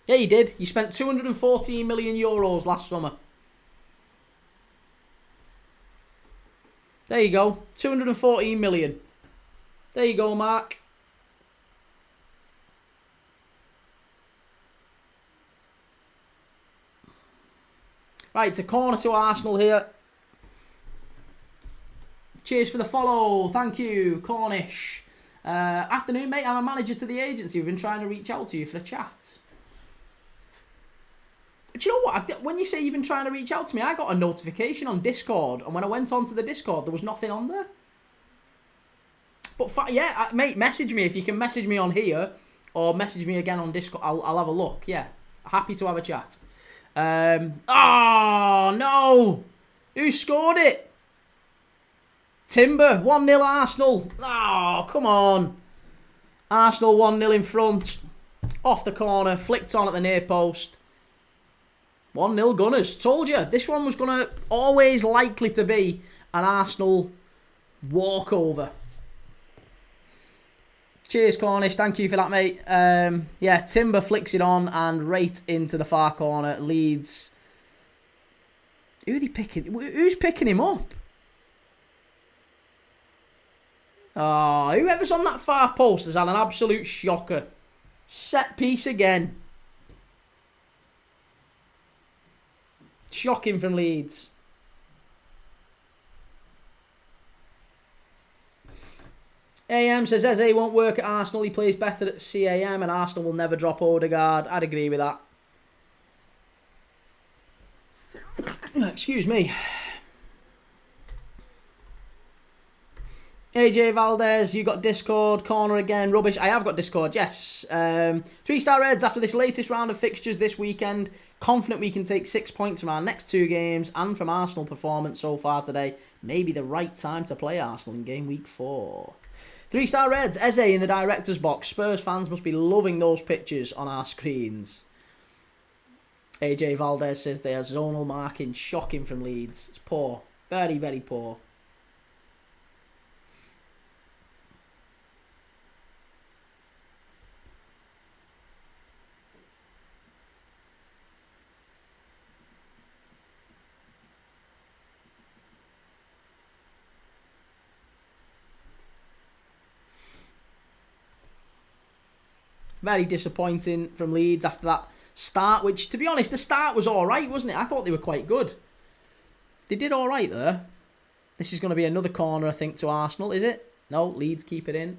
Yeah, you did. You spent 214 million euros last summer. There you go. 214 million. There you go, Mark. Right, it's a corner to Arsenal here. Cheers for the follow. Thank you, Cornish. Afternoon, mate. I'm a manager to the agency. We've been trying to reach out to you for a chat. Do you know what? When you say you've been trying to reach out to me, I got a notification on Discord. And when I went onto the Discord, there was nothing on there. But yeah, mate, message me. If you can message me on here or message me again on Discord, I'll have a look. Yeah, happy to have a chat. Oh, no. Who scored it? Timber, 1-0 Arsenal. Oh, come on. Arsenal 1-0 in front. Off the corner, flicked on at the near post. 1-0 Gunners. Told you, this one was going to always likely to be an Arsenal walkover. Cheers, Cornish. Thank you for that, mate. Yeah, Timber flicks it on and right into the far corner. Leeds. Who are they picking? Who's picking him up? Oh, whoever's on that far post has had an absolute shocker. Set piece again. Shocking from Leeds. AM says Eze won't work at Arsenal. He plays better at CAM and Arsenal will never drop Odegaard. I'd agree with that. Excuse me. AJ Valdez, you got Discord, corner again, rubbish. I have got Discord, yes. 3-star Reds after this latest round of fixtures this weekend. Confident we can take 6 points from our next 2 games and from Arsenal performance so far today. Maybe the right time to play Arsenal in game week 4. 3-star Reds, Eze in the director's box. Spurs fans must be loving those pictures on our screens. AJ Valdez says they are zonal marking, shocking from Leeds. It's poor, very, very poor. Very disappointing from Leeds after that start, which, to be honest, the start was all right, wasn't it? I thought they were quite good. They did all right there. This is going to be another corner, I think, to Arsenal, is it? No, Leeds keep it in.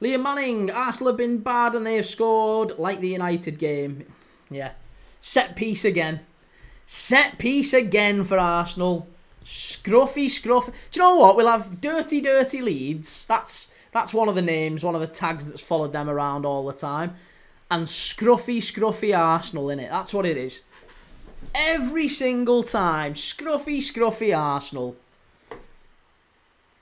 Liam Manning, Arsenal have been bad and they have scored like the United game. Yeah. Set piece again. Set piece again for Arsenal. Scruffy, scruffy. Do you know what? We'll have dirty, dirty Leeds. That's one of the names, one of the tags that's followed them around all the time. And scruffy, scruffy Arsenal, innit? That's what it is. Every single time. Scruffy, scruffy Arsenal.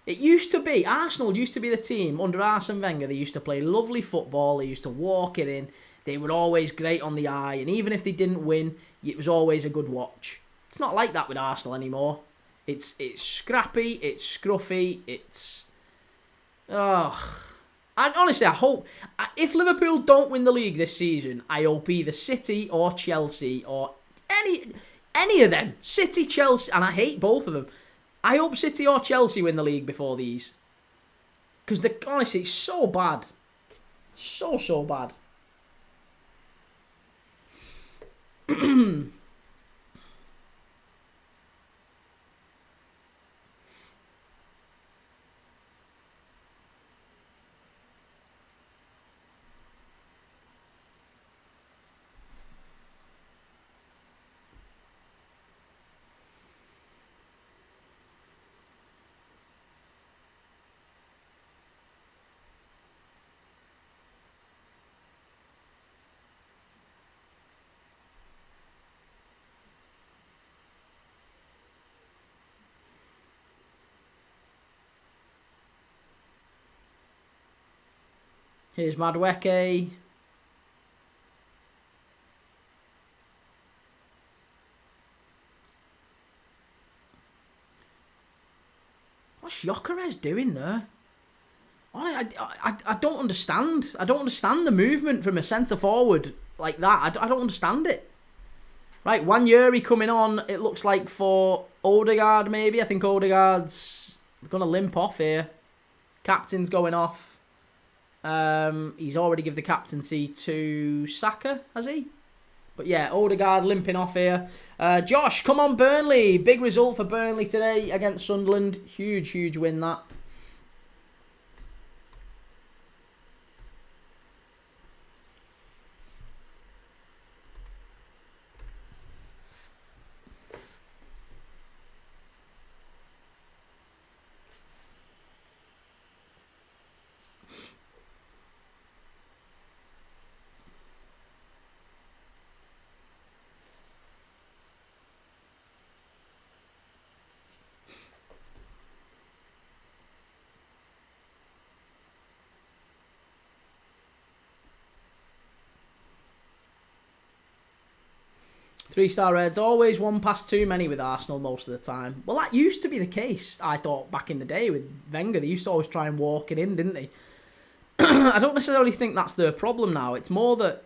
It used to be, Arsenal used to be the team under Arsene Wenger. They used to play lovely football. They used to walk it in. They were always great on the eye. And even if they didn't win, it was always a good watch. It's not like that with Arsenal anymore. It's scrappy, it's scruffy, it's... Ugh. And honestly, I hope... If Liverpool don't win the league this season, I hope either City or Chelsea or any of them. City, Chelsea, and I hate both of them. I hope City or Chelsea win the league before these. Because honestly, it's so bad. So bad. Here's Madueke. What's Gyökeres doing there? I don't understand. I don't understand the movement from a centre forward like that. I don't understand it. Right, Wanyeri coming on. It looks like for Odegaard maybe. I think Odegaard's going to limp off here. Captain's going off. He's already given the captaincy to Saka, has he? But yeah, Odegaard limping off here. Josh, come on Burnley. Big result for Burnley today against Sunderland. Huge, huge win that. Three-star Reds, always one pass too many with Arsenal most of the time. Well, that used to be the case, I thought, back in the day with Wenger. They used to always try and walk it in, didn't they? I don't necessarily think that's their problem now. It's more that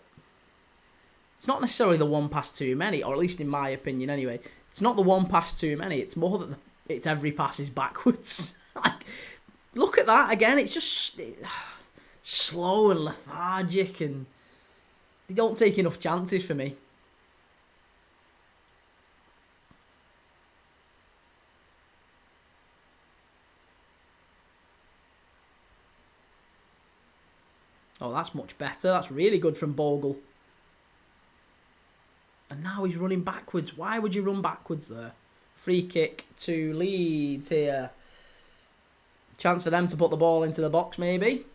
it's not necessarily the one pass too many, or at least in my opinion anyway. It's not the one pass too many. It's more that it's every pass is backwards. Like, look at that again. It's just slow and lethargic, and they don't take enough chances for me. Oh, that's much better. That's really good from Bogle. And now he's running backwards. Why would you run backwards there? Free kick to Leeds here. Chance for them to put the ball into the box, maybe.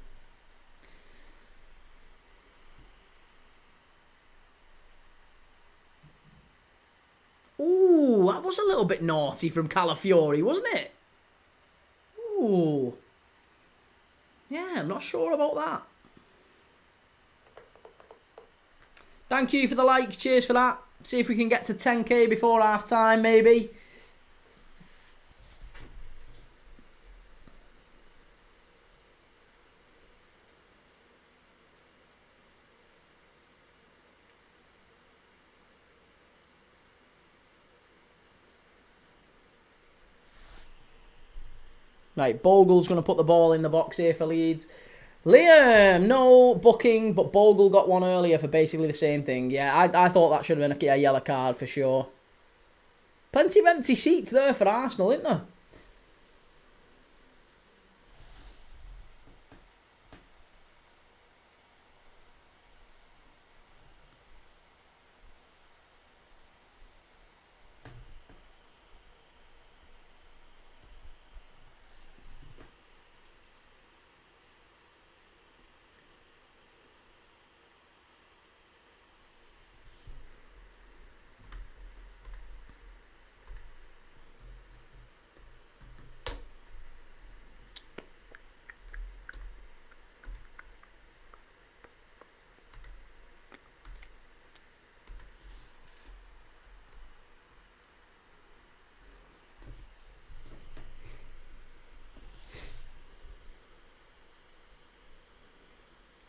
Ooh, that was a little bit naughty from Calafiori, wasn't it? Ooh. Yeah, I'm not sure about that. Thank you for the likes. Cheers for that. See if we can get to 10k before half time, maybe. Right, Bogle's going to put the ball in the box here for Leeds. Liam, no booking, but Bogle got one earlier for basically the same thing. Yeah, I thought that should have been a yellow card for sure. Plenty of empty seats there for Arsenal, isn't there?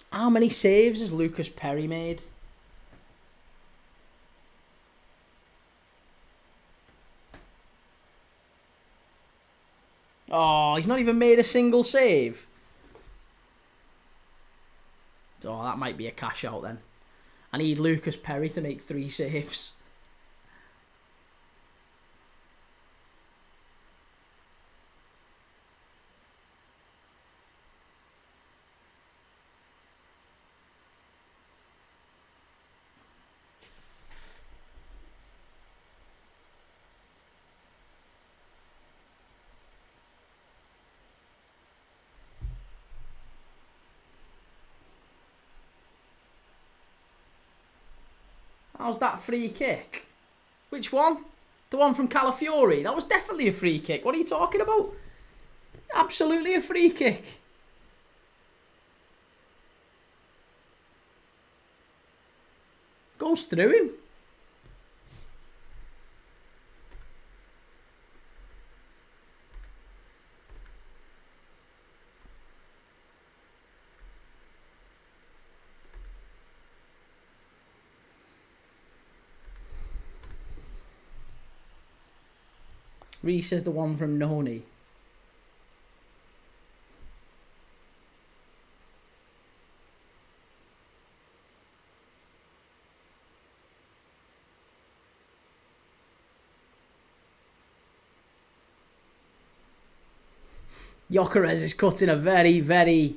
How many saves has Lucas Perry made? Oh, he's not even made a single save. Oh, that might be a cash out then. I need Lucas Perry to make 3 saves. How's that free kick? Which one? The one from Calafiori? That was definitely a free kick. What are you talking about? Absolutely a free kick. goes through him. Reese is the one from Noni. Gyökeres is cutting a very, very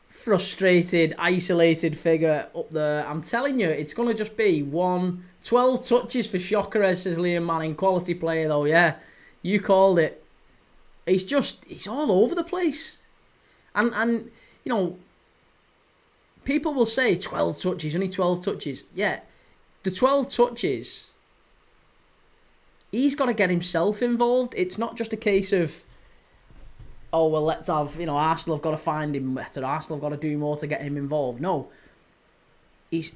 frustrated, isolated figure up there. I'm telling you, it's going to just be 12 touches for Gyökeres, says Liam Manning. Quality player, though, yeah. You called it. He's all over the place. And you know, people will say 12 touches, only 12 touches. Yeah, the 12 touches, he's got to get himself involved. It's not just a case of, oh, well, let's have, Arsenal have got to find him better. Arsenal have got to do more to get him involved. No.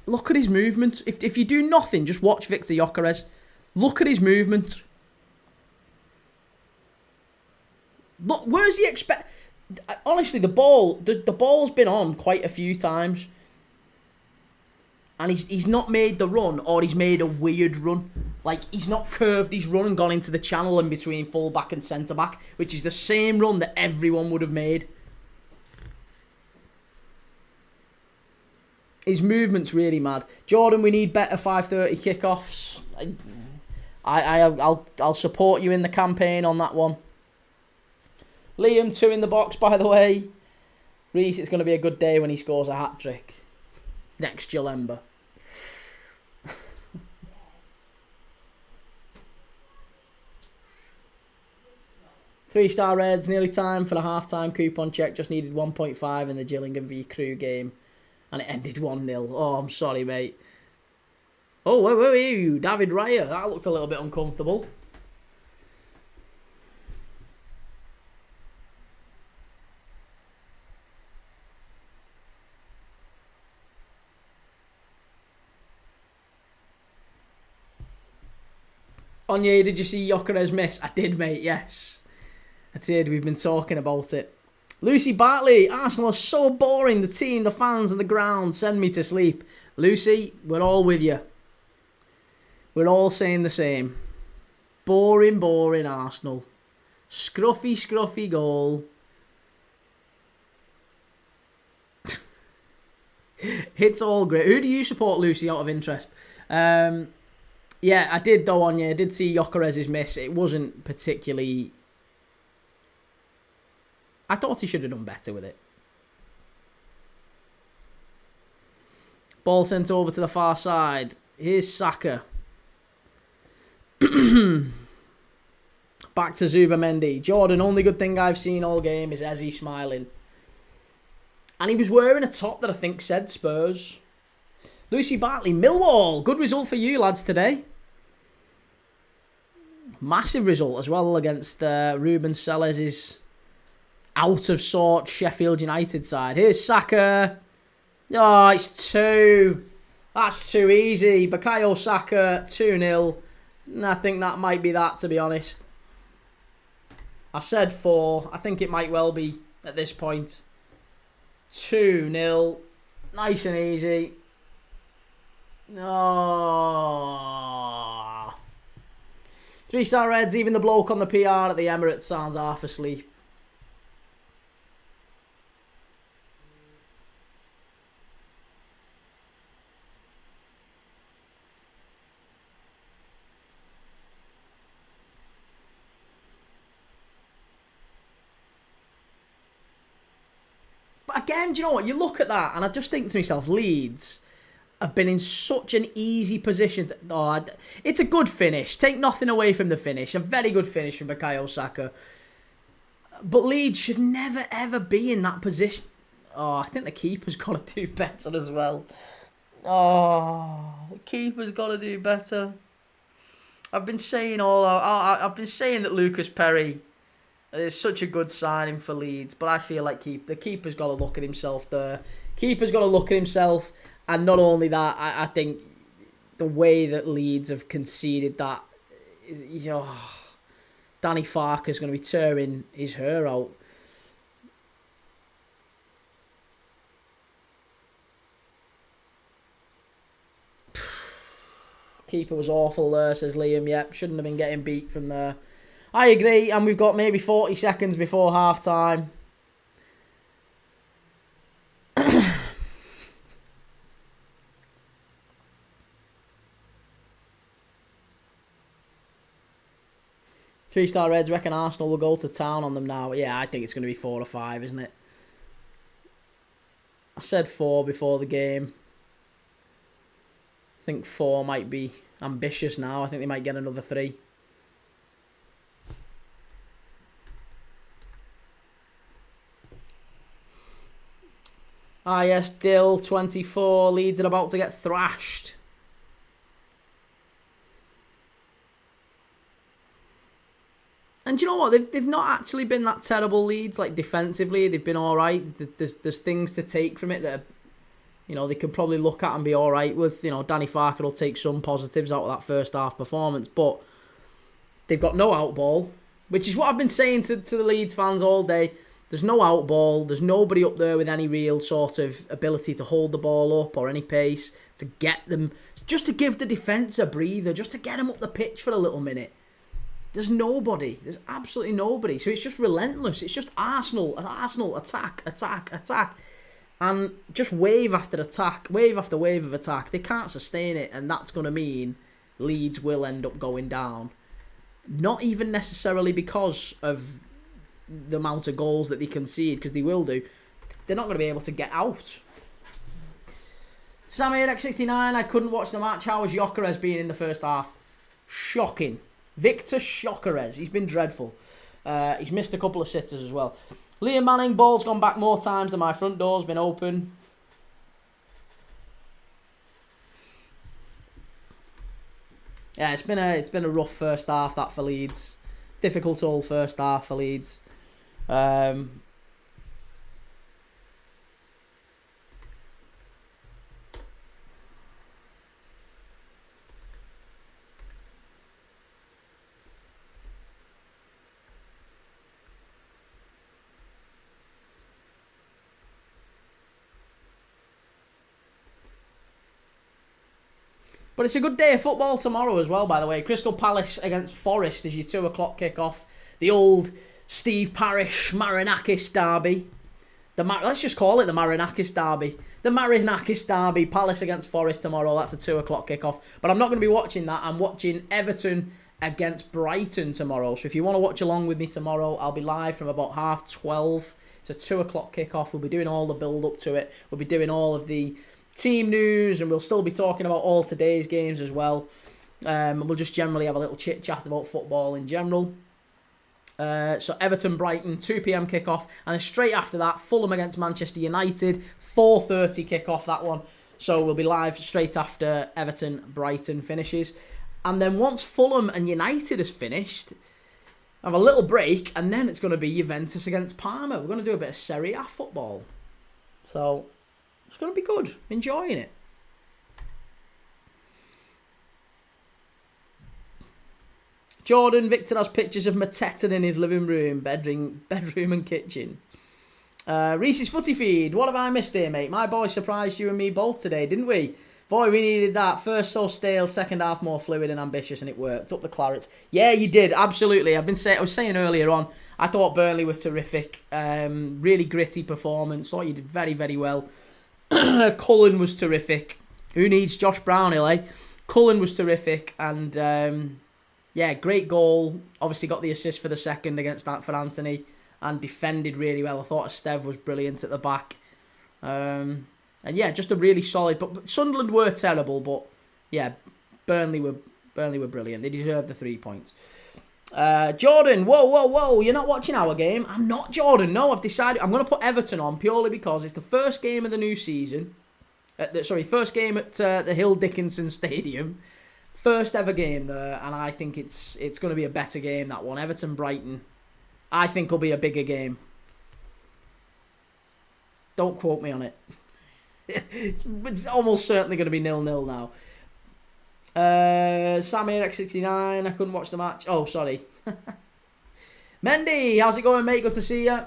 Look at his movement. If you do nothing, just watch Victor Gyökeres. Look at his movement. Look, where's he expect? Honestly, the ball's been on quite a few times, and he's not made the run, or he's made a weird run. Like, he's not curved his run and gone into the channel in between full back and centre back, which is the same run that everyone would have made. His movement's really mad. Jordan, we need better 5:30 kickoffs. I'll support you in the campaign on that one. Liam, 2 in the box, by the way. Reese, it's going to be a good day when he scores a hat-trick. Next Jalemba. 3-star Reds, nearly time for the half-time coupon check. Just needed 1.5 in the Gillingham v Crew game. And it ended 1-0. Oh, I'm sorry, mate. Oh, where were you? David Raya. That looked a little bit uncomfortable. Onyé, did you see Gyökeres miss? I did, mate, yes. I did, we've been talking about it. Lucy Bartley, Arsenal are so boring. The team, the fans and the ground send me to sleep. Lucy, we're all with you. We're all saying the same. Boring, boring Arsenal. Scruffy, scruffy goal. It's all great. Who do you support, Lucy, out of interest? Yeah, I did though, Anya. I did see Gyökeres' miss. It wasn't particularly... I thought he should have done better with it. Ball sent over to the far side. Here's Saka. Back to Zubamendi. Jordan, only good thing I've seen all game is Eze smiling. And he was wearing a top that I think said Spurs. Lucy Bartley, Millwall. Good result for you lads today. Massive result as well against Ruben Sellers' out of sorts Sheffield United side. Here's Saka. Oh, it's 2. That's too easy. Bukayo Saka, 2-0. I think that might be that, to be honest. I said 4. I think it might well be at this point. 2-0. Nice and easy. Oh. 3-star Reds, even the bloke on the PR at the Emirates sounds half asleep. But again, do you know what? You look at that and I just think to myself, Leeds have been in such an easy position. It's a good finish. Take nothing away from the finish. A very good finish from Bukayo Saka. But Leeds should never, ever be in that position. Oh, I think the keeper's got to do better as well. Oh, the keeper's got to do better. I've been saying that Lucas Perry is such a good signing for Leeds, but I feel like the keeper's got to look at himself there. Keeper's got to look at himself. And not only that, I think the way that Leeds have conceded that, Danny Farke is going to be tearing his hair out. Keeper was awful there, says Liam. Yep, shouldn't have been getting beat from there. I agree, and we've got maybe 40 seconds before half-time. Three-star Reds reckon Arsenal will go to town on them now. Yeah, I think it's going to be 4 or 5, isn't it? I said 4 before the game. I think 4 might be ambitious now. I think they might get another 3. Ah, yes, Dill, 24. Leeds are about to get thrashed. And do you know what? They've not actually been that terrible, Leeds. Like, defensively, they've been all right. There's things to take from it that, they can probably look at and be all right with. Danny Farke will take some positives out of that first half performance. But they've got no outball, which is what I've been saying to the Leeds fans all day. There's no outball. There's nobody up there with any real sort of ability to hold the ball up or any pace to get them. Just to give the defence a breather. Just to get them up the pitch for a little minute. There's nobody. There's absolutely nobody. So it's just relentless. It's just Arsenal, attack. And just wave after attack, wave after wave of attack. They can't sustain it, and that's going to mean Leeds will end up going down. Not even necessarily because of the amount of goals that they concede, because they will do. They're not going to be able to get out. Sammy at X69, I couldn't watch the match. How was Gyökeres being in the first half? Shocking. Victor Gyökeres, he's been dreadful. He's missed a couple of sitters as well. Liam Manning, ball's gone back more times than my front door's been open. Yeah, it's been a rough first half, that, for Leeds. Difficult old first half for Leeds. But it's a good day of football tomorrow as well, by the way. Crystal Palace against Forest is your 2 o'clock kickoff. The old Steve Parish Marinakis derby. Let's just call it the Marinakis derby. The Marinakis derby, Palace against Forest tomorrow. That's a 2 o'clock kickoff. But I'm not going to be watching that. I'm watching Everton against Brighton tomorrow. So if you want to watch along with me tomorrow, I'll be live from about 12:30. It's a 2 o'clock kickoff. We'll be doing all the build-up to it. We'll be doing all of the team news, and we'll still be talking about all today's games as well. We'll just generally have a little chit-chat about football in general. So Everton-Brighton, 2 p.m. kickoff, and then straight after that, Fulham against Manchester United, 4:30 kickoff, that one. So we'll be live straight after Everton-Brighton finishes. And then once Fulham and United is finished, have a little break, and then it's going to be Juventus against Parma. We're going to do a bit of Serie A football. So it's going to be good. Enjoying it. Jordan, Victor has pictures of Mateta in his living room, bedroom and kitchen. Reese's Footy Feed. What have I missed here, mate? My boy surprised you and me both today, didn't we? Boy, we needed that. First so stale, second half more fluid and ambitious, and it worked. Up the clarets. Yeah, you did. Absolutely. I was saying earlier on, I thought Burnley were terrific. Really gritty performance. Thought you did very, very well. Cullen was terrific. Who needs Josh Brownhill, eh? Cullen was terrific, and yeah, great goal. Obviously got the assist for the second against that for Anthony, and defended really well. I thought Esteve was brilliant at the back. And yeah, just a really solid. But Sunderland were terrible, but yeah, Burnley were brilliant. They deserved the 3 points. Jordan, whoa, you're not watching our game? I'm not, Jordan. No, I've decided I'm going to put Everton on purely because it's the first game of the new season. First game at the Hill Dickinson Stadium. First ever game there, and I think it's going to be a better game, that one. Everton-Brighton, I think will be a bigger game. Don't quote me on it. It's almost certainly going to be 0-0 now. Samir X69, I couldn't watch the match. Oh, sorry. Mendy, how's it going, mate? Good to see you.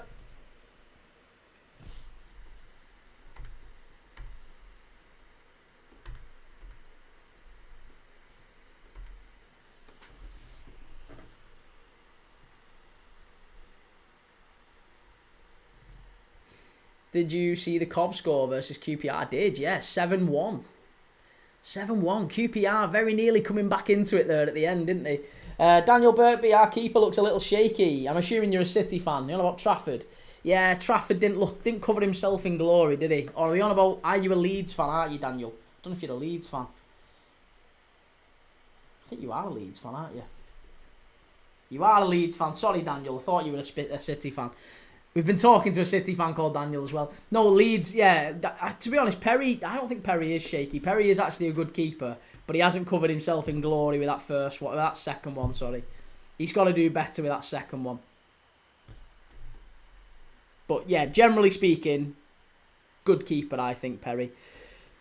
Did you see the Cov score versus QPR? I did, yeah. 7-1. 7-1. QPR very nearly coming back into it there at the end, didn't they? Daniel Burkby, our keeper, looks a little shaky. I'm assuming you're a City fan. You know about Trafford? Yeah, Trafford didn't cover himself in glory, did he? Or are we on about, are you a Leeds fan, aren't you, Daniel? I don't know if you're a Leeds fan. I think you are a Leeds fan, aren't you? You are a Leeds fan. Sorry, Daniel. I thought you were a City fan. We've been talking to a City fan called Daniel as well. No, Leeds, yeah. To be honest, Perry, I don't think Perry is shaky. Perry is actually a good keeper, but he hasn't covered himself in glory with that second one, sorry. He's got to do better with that second one. But yeah, generally speaking, good keeper, I think, Perry.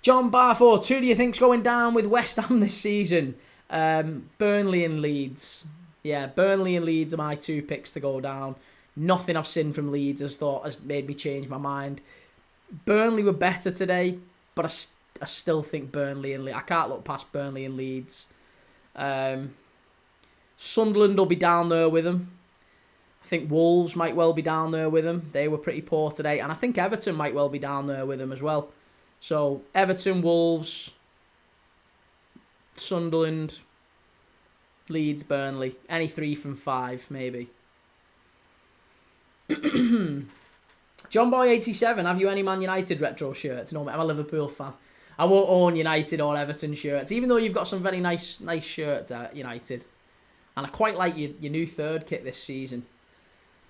John Barford, who do you think's going down with West Ham this season? Burnley and Leeds. Yeah, Burnley and Leeds are my two picks to go down. Nothing I've seen from Leeds has made me change my mind. Burnley were better today, but I still think Burnley and Leeds. I can't look past Burnley and Leeds. Sunderland will be down there with them. I think Wolves might well be down there with them. They were pretty poor today. And I think Everton might well be down there with them as well. So, Everton, Wolves, Sunderland, Leeds, Burnley. Any 3 from 5, maybe. John Boy 87, have you any Man United retro shirts? No, mate, I'm a Liverpool fan. I won't own United or Everton shirts, even though you've got some very nice shirts at United. And I quite like your new third kit this season.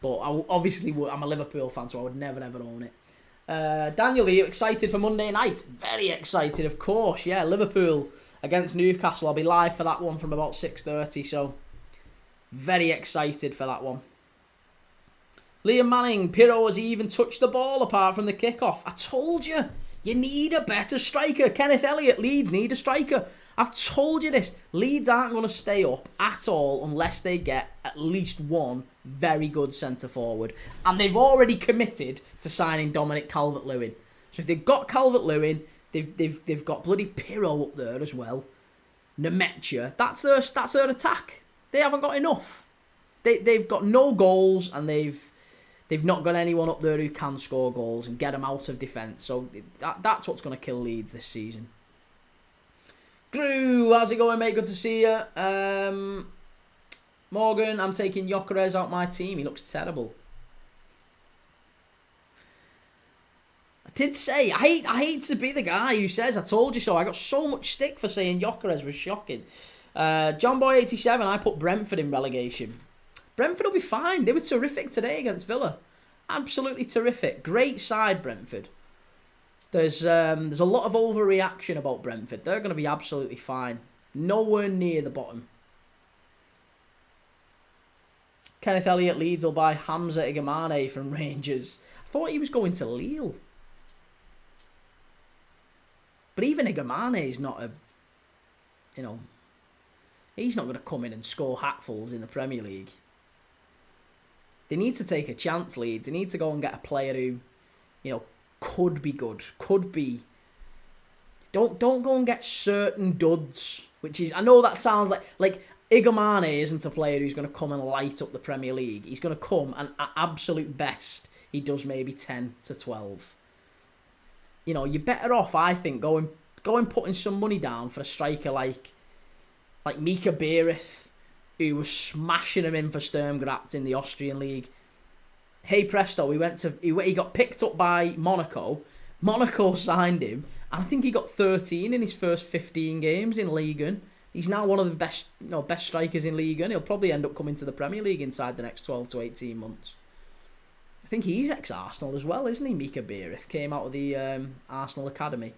But I'm a Liverpool fan, so I would never ever own it. Daniel, are you excited for Monday night? Very excited, of course. Yeah, Liverpool against Newcastle. I'll be live for that one from about 6:30, so very excited for that one. Liam Manning, Pirro has even touched the ball apart from the kickoff. I told you, you need a better striker. Kenneth Elliott, Leeds need a striker. I've told you this. Leeds aren't going to stay up at all unless they get at least one very good centre-forward. And they've already committed to signing Dominic Calvert-Lewin. So if they've got Calvert-Lewin, they've got bloody Pirro up there as well. Nemetja, that's their attack. They haven't got enough. They've got no goals, and they've not got anyone up there who can score goals and get them out of defence. So that's what's going to kill Leeds this season. Gru, how's it going, mate? Good to see you. Morgan, I'm taking Gyökeres out my team. He looks terrible. I did say, I hate to be the guy who says, I told you so. I got so much stick for saying Gyökeres was shocking. John Boy 87, I put Brentford in relegation. Brentford will be fine. They were terrific today against Villa. Absolutely terrific. Great side, Brentford. There's a lot of overreaction about Brentford. They're going to be absolutely fine. Nowhere near the bottom. Kenneth Elliott Leeds will buy Hamza Igamane from Rangers. I thought he was going to Lille. But even Igamane is not he's not going to come in and score hatfuls in the Premier League. They need to take a chance, Leeds. They need to go and get a player who, could be good. Could be. Don't go and get certain duds. Which is, I know that sounds like Igamane isn't a player who's going to come and light up the Premier League. He's going to come and at absolute best, he does maybe 10 to 12. You're better off, I think, going putting some money down for a striker like Mika Berith, who was smashing him in for Sturm Graz in the Austrian league. Hey presto, he got picked up by Monaco. Monaco signed him, and I think he got 13 in his first 15 games in Ligue 1. He's now one of the best strikers in Ligue 1. He'll probably end up coming to the Premier League inside the next 12 to 18 months. I think he's ex-Arsenal as well, isn't he? Mika Berith came out of the Arsenal Academy.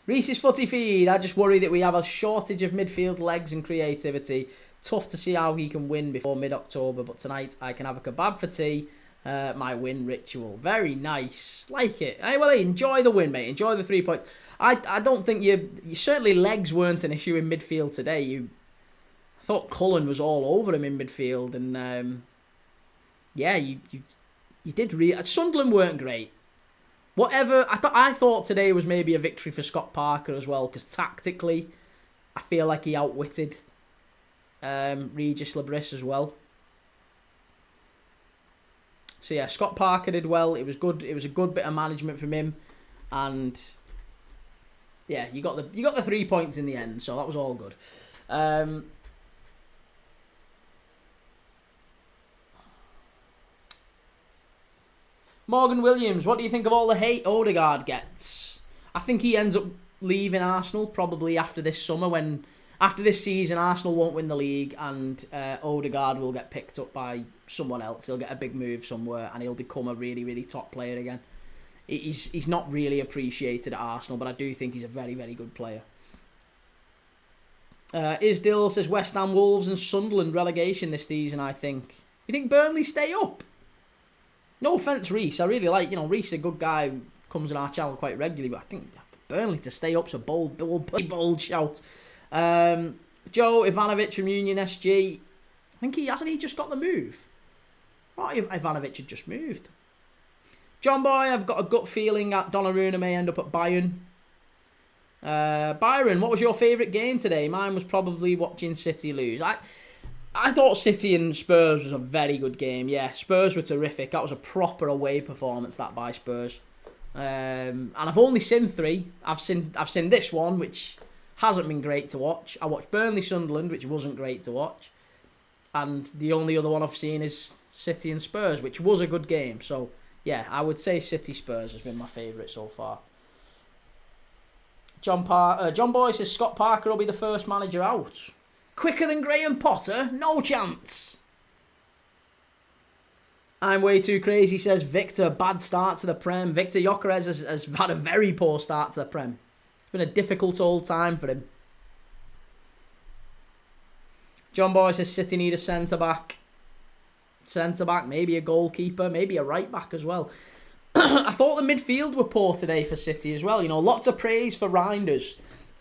Reese's Footy Feed. I just worry that we have a shortage of midfield legs and creativity. Tough to see how he can win before mid-October, but tonight I can have a kebab for tea. My win ritual. Very nice. Like it. Hey, well, enjoy the win, mate. Enjoy the 3 points. I don't think you certainly legs weren't an issue in midfield today. I thought Cullen was all over him in midfield, and you did. Sunderland weren't great. Whatever, I thought today was maybe a victory for Scott Parker as well, because tactically, I feel like he outwitted Regis Labris as well. So yeah, Scott Parker did well. It was good. It was a good bit of management from him, and yeah, you got the 3 points in the end, so that was all good. Morgan Williams, what do you think of all the hate Odegaard gets? I think he ends up leaving Arsenal probably after this summer, after this season, Arsenal won't win the league, and Odegaard will get picked up by someone else. He'll get a big move somewhere, and he'll become a really, really top player again. He's not really appreciated at Arsenal, but I do think he's a very, very good player. Isdill says West Ham, Wolves and Sunderland relegation this season, I think. You think Burnley stay up? No offence, Reese. I really like, Reese is a good guy who comes on our channel quite regularly, but I think Burnley to stay up's a bold shout. Joe Ivanovic from Union SG. I think hasn't he just got the move? Oh, Ivanovic had just moved. John Boy, I've got a gut feeling that Donnarumma may end up at Bayern. Byron, what was your favourite game today? Mine was probably watching City lose. I thought City and Spurs was a very good game. Yeah, Spurs were terrific. That was a proper away performance, that by Spurs. And I've only seen 3. I've seen this one, which hasn't been great to watch. I watched Burnley Sunderland, which wasn't great to watch. And the only other one I've seen is City and Spurs, which was a good game. So, yeah, I would say City Spurs has been my favourite so far. John Boy says Scott Parker will be the first manager out. Quicker than Graham Potter? No chance. I'm way too crazy, says Victor. Bad start to the Prem. Victor Gyökeres has had a very poor start to the Prem. It's been a difficult old time for him. John Boy says City need a centre-back. Centre-back, maybe a goalkeeper, maybe a right-back as well. I thought the midfield were poor today for City as well. Lots of praise for Reinders.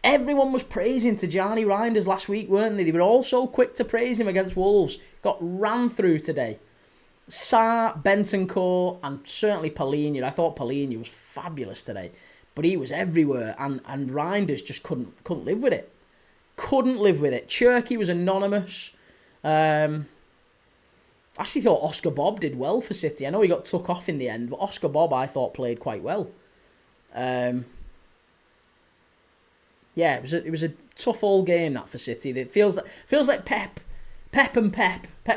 Everyone was praising Tijani Reinders last week, weren't they? They were all so quick to praise him against Wolves. Got ran through today. Sarr, Bentancur, and certainly Paulinho. I thought Paulinho was fabulous today. But he was everywhere, and Reinders just couldn't live with it. Couldn't live with it. Cherky was anonymous. I actually thought Oscar Bob did well for City. I know he got took off in the end, but Oscar Bob I thought played quite well. Yeah, it was a tough old game that for City. It feels like Pep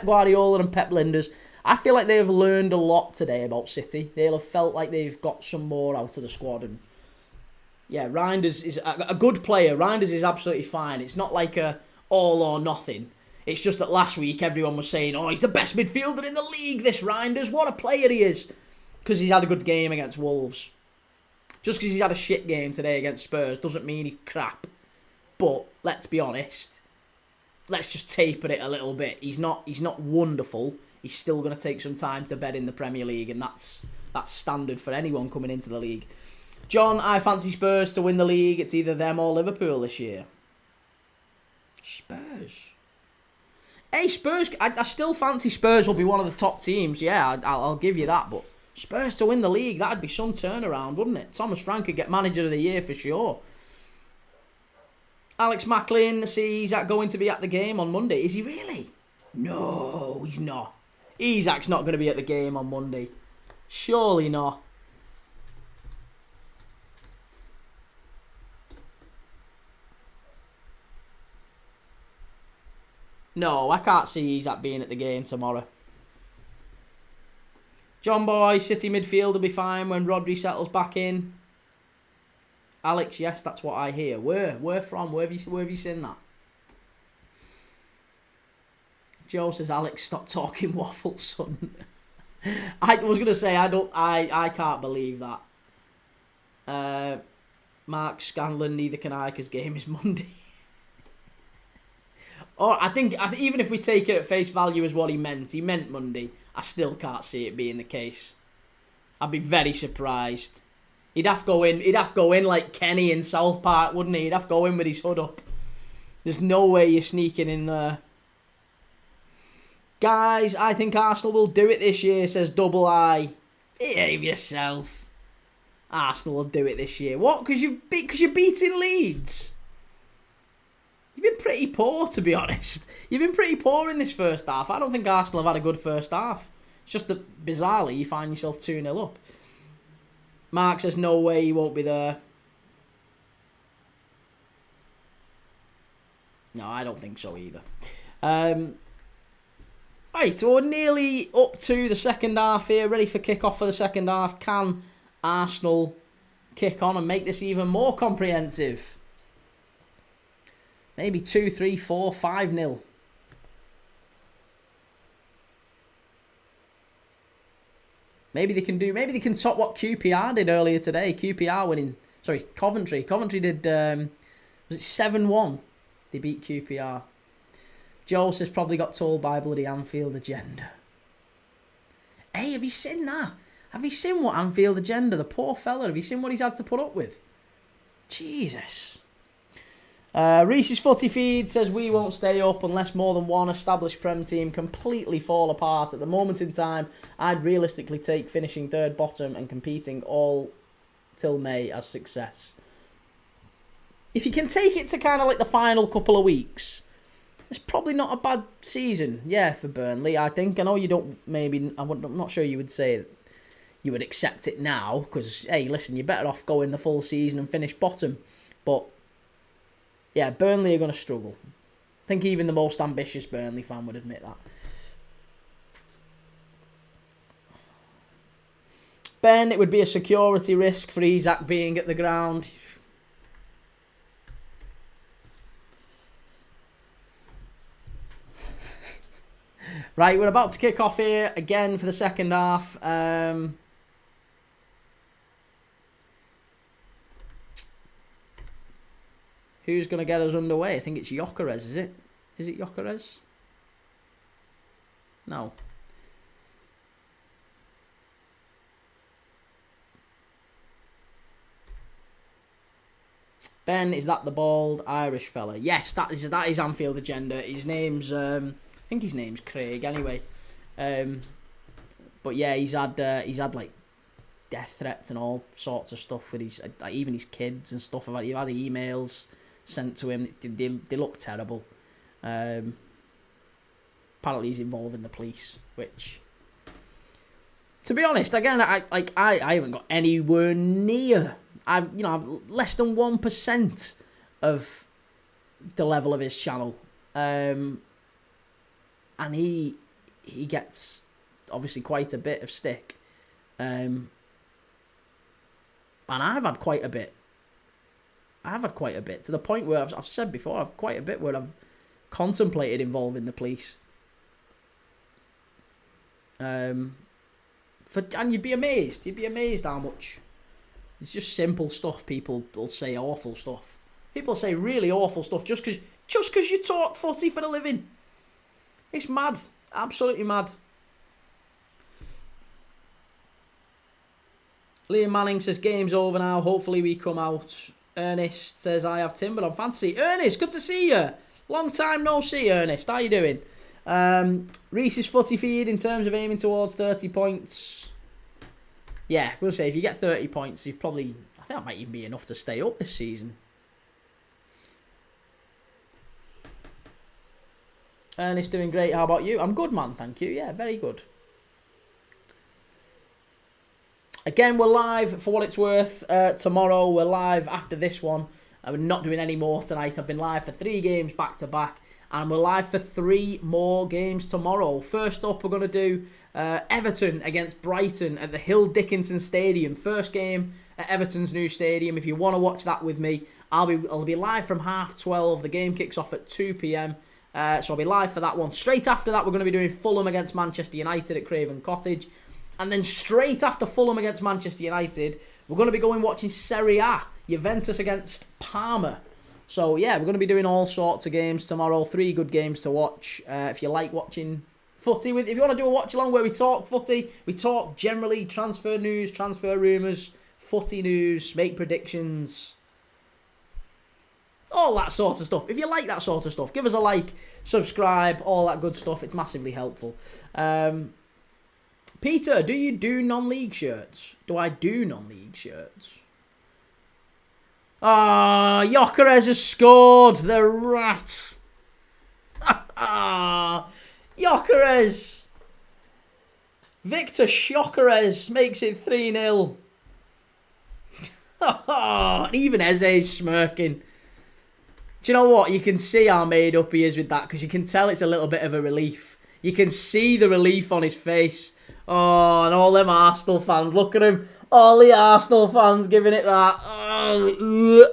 Guardiola and Pep Linders. I feel like they have learned a lot today about City. They'll have felt like they've got some more out of the squad. And yeah, Reinders is a good player. Reinders is absolutely fine. It's not like a all or nothing. It's just that last week everyone was saying, oh, he's the best midfielder in the league, this Reinders. What a player he is. Because he's had a good game against Wolves. Just because he's had a shit game today against Spurs doesn't mean he's crap. But let's be honest. Let's just taper it a little bit. He's not wonderful. He's still going to take some time to bed in the Premier League, and that's standard for anyone coming into the league. John, I fancy Spurs to win the league. It's either them or Liverpool this year. Spurs. Hey, Spurs. I still fancy Spurs will be one of the top teams. Yeah, I'll give you that. But Spurs to win the league, that'd be some turnaround, wouldn't it? Thomas Frank could get manager of the year for sure. Alex Macklin sees Isaac going to be at the game on Monday. Is he really? No, he's not. Isaac's not going to be at the game on Monday. Surely not. No, I can't see Isaac being at the game tomorrow. John Boy, City midfield will be fine when Rodri settles back in. Alex, yes, that's what I hear. Where from? Where have you seen that? Joe says, Alex, stop talking waffle, son. I was gonna say I can't believe that. Mark Scanlon, neither can I, because game is Monday. I think even if we take it at face value as what he meant Monday. I still can't see it being the case. I'd be very surprised. He'd have to go in. He'd have to go in like Kenny in South Park, wouldn't he? He'd have to go in with his hood up. There's no way you're sneaking in there. Guys, I think Arsenal will do it this year, says Double I. Behave yourself. Arsenal will do it this year. What? Because you're beating Leeds? You've been pretty poor, to be honest. You've been pretty poor in this first half. I don't think Arsenal have had a good first half. It's just that, bizarrely, you find yourself 2-0 up. Mark says no way he won't be there. No, I don't think so either. Right, so we're nearly up to the second half here, ready for kick-off for the second half. Can Arsenal kick on and make this even more comprehensive? Maybe 2, 3, 4, 5-0. Maybe they can top what QPR did earlier today. QPR winning, sorry, Coventry. Coventry did, was it 7-1? They beat QPR. Joe says probably got told by bloody Anfield Agenda. Hey, have you seen that? Have you seen what Anfield Agenda, the poor fella, have you seen what he's had to put up with? Jesus. Reese's Footy Feed says we won't stay up unless more than one established Prem team completely fall apart. At the moment in time, I'd realistically take finishing third bottom and competing all till May as success. If you can take it to kind of like the final couple of weeks, it's probably not a bad season, yeah, for Burnley, I think. I know you don't, maybe, I'm not sure you would say that you would accept it now, because, hey, listen, you're better off going the full season and finish bottom. But, yeah, Burnley are going to struggle. I think even the most ambitious Burnley fan would admit that. Ben, it would be a security risk for Isak being at the ground. Right, we're about to kick off here again for the second half. Who's going to get us underway? I think it's Gyökeres, is it? Is it Gyökeres? No. Ben, is that the bald Irish fella? Yes, that is Anfield Agenda. His name's I think his name's Craig anyway. But yeah, he's had like death threats and all sorts of stuff with his even his kids and stuff. He had emails sent to him. They look terrible. Apparently he's involving the police, which, to be honest, again, I haven't got anywhere near. I've less than 1% of the level of his channel, and he gets obviously quite a bit of stick, and I've had quite a bit. To the point where I've said before, I've quite a bit where I've contemplated involving the police. And you'd be amazed. How much. It's just simple stuff. People will say awful stuff. People say really awful stuff just because you talk footy for a living. It's mad. Absolutely mad. Liam Manning says game's over now. Hopefully we come out. Ernest says I have Timber on fantasy. Ernest, good to see you. Long time no see, Ernest. How you doing? Reese's Footy Feed in terms of aiming towards 30 points. Yeah, we'll say if you get 30 points, I think that might even be enough to stay up this season. Ernest doing great. How about you? I'm good, man. Thank you. Yeah, very good. Again, we're live for what it's worth tomorrow. We're live after this one. We're not doing any more tonight. I've been live for 3 games back to back. And we're live for 3 more games tomorrow. First up, we're going to do Everton against Brighton at the Hill Dickinson Stadium. First game at Everton's new stadium. If you want to watch that with me, I'll be live from 12:30. The game kicks off at 2 p.m. So I'll be live for that one. Straight after that, we're going to be doing Fulham against Manchester United at Craven Cottage. And then straight after Fulham against Manchester United, we're going to be going watching Serie A. Juventus against Parma. So, yeah, we're going to be doing all sorts of games tomorrow. 3 good games to watch. If you like watching footy, if you want to do a watch-along where we talk footy, we talk generally transfer news, transfer rumours, footy news, make predictions, all that sort of stuff. If you like that sort of stuff, give us a like, subscribe, all that good stuff. It's massively helpful. Peter, do you do non-league shirts? Do I do non-league shirts? Ah, Gyökeres has scored. The rat. Gyökeres. Victor Gyökeres makes it 3-0. And even Eze's smirking. Do you know what? You can see how made up he is with that, because you can tell it's a little bit of a relief. You can see the relief on his face. Oh, and all them Arsenal fans. Look at him. All the Arsenal fans giving it that. Oh,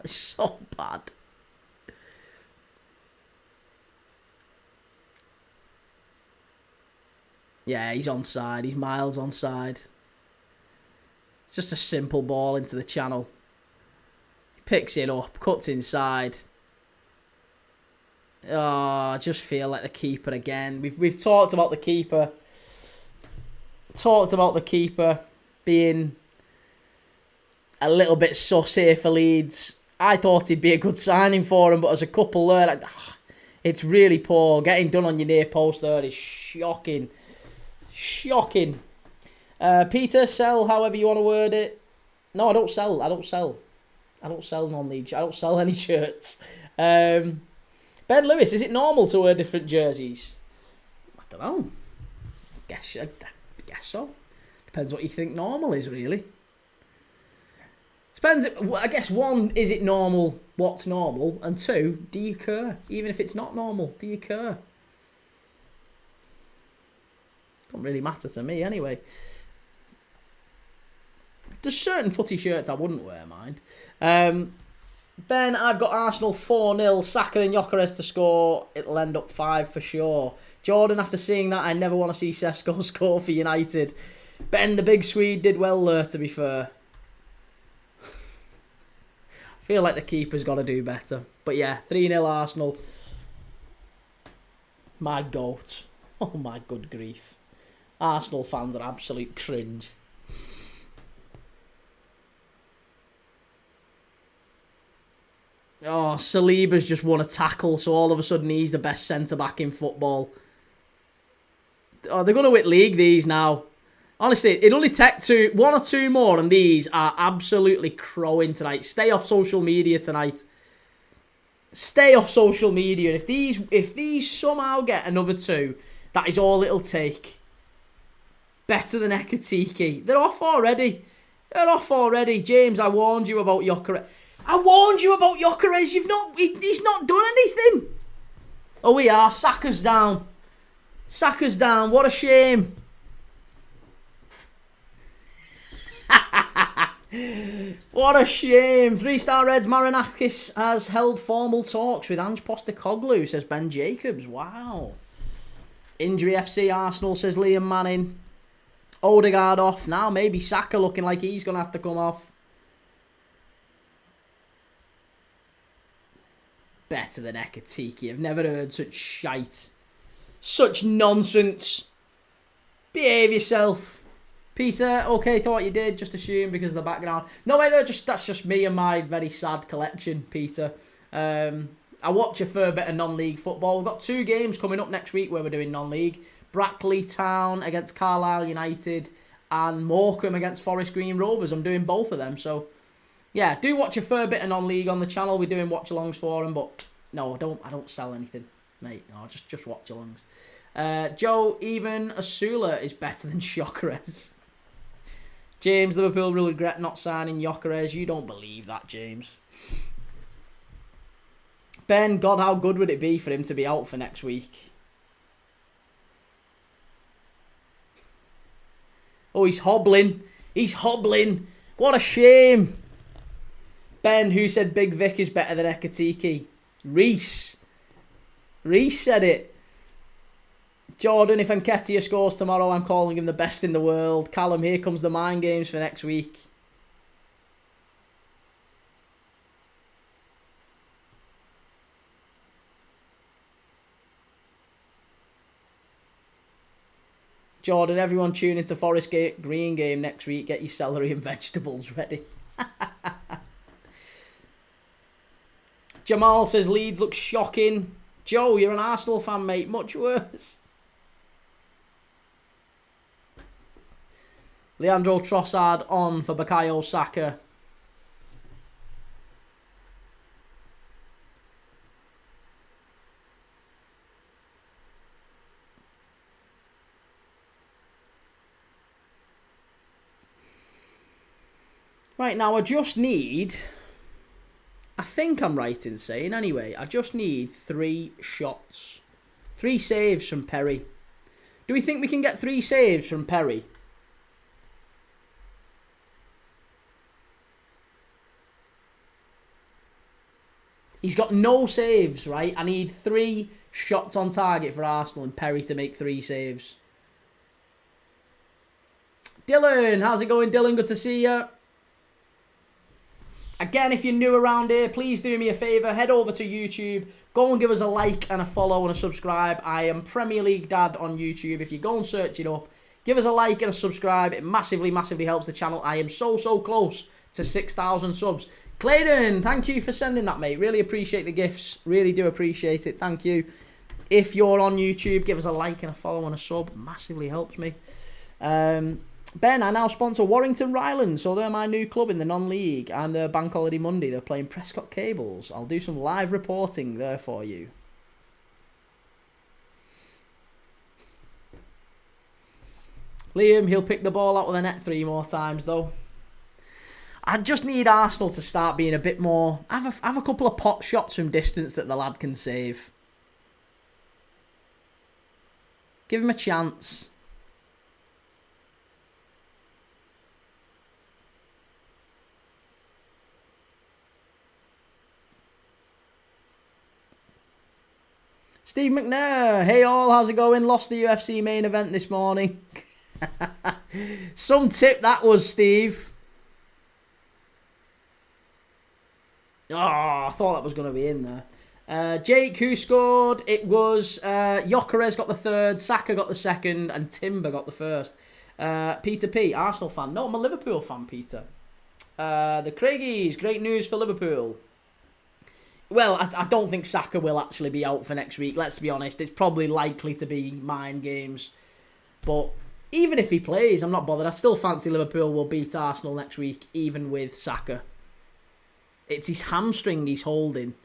it's so bad. Yeah, he's onside. He's miles onside. It's just a simple ball into the channel. He picks it up, cuts inside. Oh, I just feel like the keeper again. We've talked about the keeper. Talked about the keeper being a little bit sus here for Leeds. I thought he'd be a good signing for him, but as a couple there, like, it's really poor. Getting done on your near post there is shocking. Shocking. Peter, sell however you want to word it. No, I don't sell. I don't sell non-league. I don't sell any shirts. Ben Lewis, is it normal to wear different jerseys? I don't know. I guess so. Depends what you think normal is, really. Depends. I guess one, is it normal? What's normal? And two, do you care? Even if it's not normal, do you care? Don't really matter to me, anyway. There's certain footy shirts I wouldn't wear, mind. Ben, I've got Arsenal 4-0. Saka and Gyökeres to score. It'll end up 5 for sure. Jordan, after seeing that, I never want to see Sesko score for United. Ben, the big Swede, did well there, to be fair. I feel like the keeper's got to do better. But yeah, 3-0 Arsenal. My goat. Oh my good grief. Arsenal fans are absolute cringe. Oh, Saliba's just won a tackle, so all of a sudden he's the best centre-back in football. Oh, they're going to win league, these now. Honestly, it'll only take one or two more, and these are absolutely crowing tonight. Stay off social media tonight. Stay off social media. If these somehow get another 2, that is all it'll take. Better than Ekatike. They're off already. They're off already. James, I warned you about Gyökeres. I warned you about Gyökeres. He's not done anything. Oh, we are. Saka's down. Saka's down. What a shame. What a shame. 3-star Reds Marinakis has held formal talks with Ange Postecoglou, says Ben Jacobs. Wow. Injury FC Arsenal, says Liam Manning. Odegaard off. Now maybe Saka looking like he's going to have to come off. Better than Ekatike. I've never heard such shite. Such nonsense. Behave yourself. Peter, okay, thought you did. Just assume because of the background. No way, that's just me and my very sad collection, Peter. I watch a fair bit of non-league football. We've got 2 games coming up next week where we're doing non-league. Brackley Town against Carlisle United and Morecambe against Forest Green Rovers. I'm doing both of them, so... yeah, do watch a fair bit of non-league on the channel. We're doing watch-alongs for them, but no, I don't sell anything, mate. No, just watch-alongs. Joe, even Asula is better than Gyökeres. James, Liverpool will regret not signing Gyökeres. You don't believe that, James. Ben, God, how good would it be for him to be out for next week? Oh, he's hobbling. He's hobbling. What a shame. Ben, who said Big Vic is better than Ekatike? Reese. Reese said it. Jordan, if Nketiah scores tomorrow, I'm calling him the best in the world. Callum, here comes the mind games for next week. Jordan, everyone tune into Forest Green game next week. Get your celery and vegetables ready. Jamal says Leeds looks shocking. Joe, you're an Arsenal fan, mate. Much worse. Leandro Trossard on for Bukayo Saka. Right, now I just need... I think I'm right in saying, anyway, I just need 3 shots. 3 saves from Perry. Do we think we can get 3 saves from Perry? He's got no saves, right? I need 3 shots on target for Arsenal and Perry to make 3 saves. Dylan, how's it going, Dylan? Good to see you. Again, if you're new around here, please do me a favour. Head over to YouTube. Go and give us a like and a follow and a subscribe. I am Premier League Dad on YouTube. If you go and search it up, give us a like and a subscribe. It massively, massively helps the channel. I am so, so close to 6,000 subs. Clayton, thank you for sending that, mate. Really appreciate the gifts. Really do appreciate it. Thank you. If you're on YouTube, give us a like and a follow and a sub. Massively helps me. Ben, I now sponsor Warrington Rylands, so they're my new club in the non-league. I'm their Bank Holiday Monday. They're playing Prescott Cables. I'll do some live reporting there for you. Liam, he'll pick the ball out of the net 3 more times, though. I just need Arsenal to start being a bit more... Have a couple of pot shots from distance that the lad can save. Give him a chance. Steve McNair, hey all, how's it going? Lost the UFC main event this morning. Some tip that was, Steve. Oh, I thought that was going to be in there. Jake, who scored? It was Gyökeres got the 3rd, Saka got the 2nd, and Timber got the 1st. Peter P, Arsenal fan. No, I'm a Liverpool fan, Peter. The Craigies, great news for Liverpool. Well, I don't think Saka will actually be out for next week, let's be honest. It's probably likely to be mind games. But even if he plays, I'm not bothered. I still fancy Liverpool will beat Arsenal next week, even with Saka. It's his hamstring he's holding.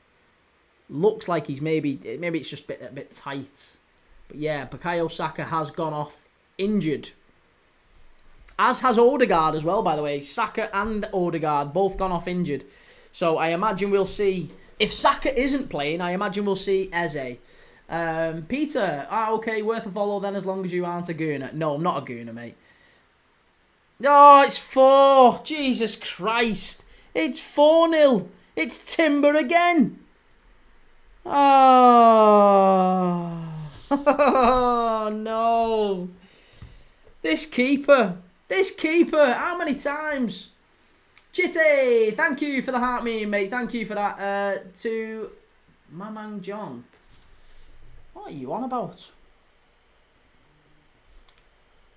Looks like he's maybe it's just a bit tight. But yeah, Bukayo Saka has gone off injured. As has Odegaard as well, by the way. Saka and Odegaard both gone off injured. So I imagine we'll see... If Saka isn't playing, I imagine we'll see Eze. Peter, okay, worth a follow then as long as you aren't a gooner. No, I'm not a gooner, mate. Oh, it's 4. Jesus Christ. It's 4-0. It's Timber again. Oh. Oh, no. This keeper. How many times? Chitty, thank you for the heart meme, mate. Thank you for that. To Mamang John. What are you on about?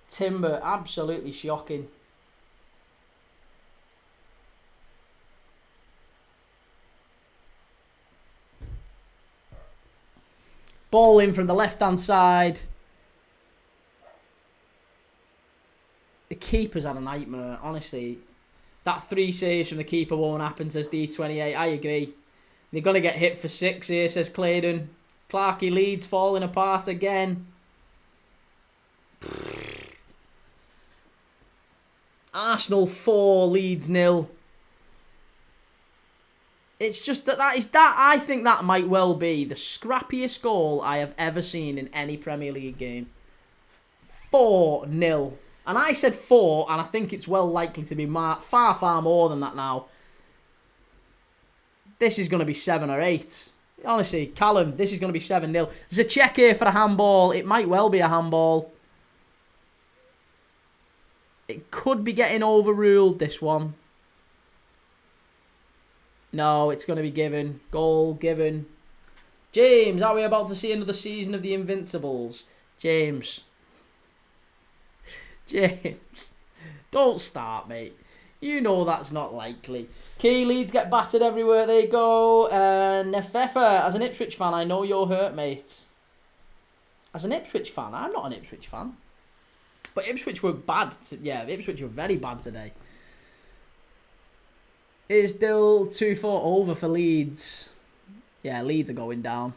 Timber, absolutely shocking. Ball in from the left-hand side. The keeper's had a nightmare, honestly. That 3 saves from the keeper won't happen, says D28. I agree. They're going to get hit for 6 here, says Clayton. Clarkey Leeds falling apart again. Arsenal 4, Leeds 0. It's just that I think that might well be the scrappiest goal I have ever seen in any Premier League game. 4-0. And I said 4, and I think it's well likely to be far, far more than that now. This is going to be 7 or 8. Honestly, Callum, this is going to be 7-0. There's a check here for a handball. It might well be a handball. It could be getting overruled, this one. No, it's going to be given. Goal given. James, are we about to see another season of the Invincibles? James. James, don't start, mate. You know that's not likely. Key, Leeds get battered everywhere they go. Nefefa, as an Ipswich fan, I know you're hurt, mate. As an Ipswich fan, I'm not an Ipswich fan. But Ipswich were bad. Ipswich were very bad today. Is still 2-4 over for Leeds. Yeah, Leeds are going down.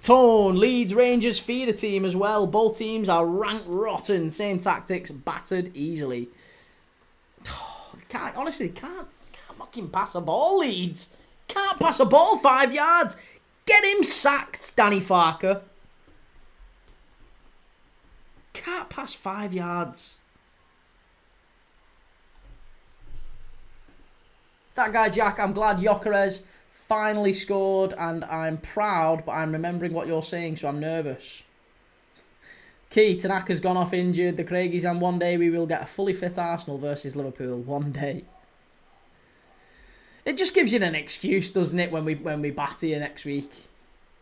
Tone, Leeds Rangers feeder team as well. Both teams are rank rotten. Same tactics, battered easily. Can't fucking pass a ball, Leeds. Can't pass a ball 5 yards. Get him sacked, Danny Farke. Can't pass 5 yards. That guy, Jack, I'm glad Gyökeres finally scored, and I'm proud, but I'm remembering what you're saying, so I'm nervous. Key, Tanaka's gone off injured. The Craigies, and one day we will get a fully fit Arsenal versus Liverpool. One day. It just gives you an excuse, doesn't it, when we batter you next week?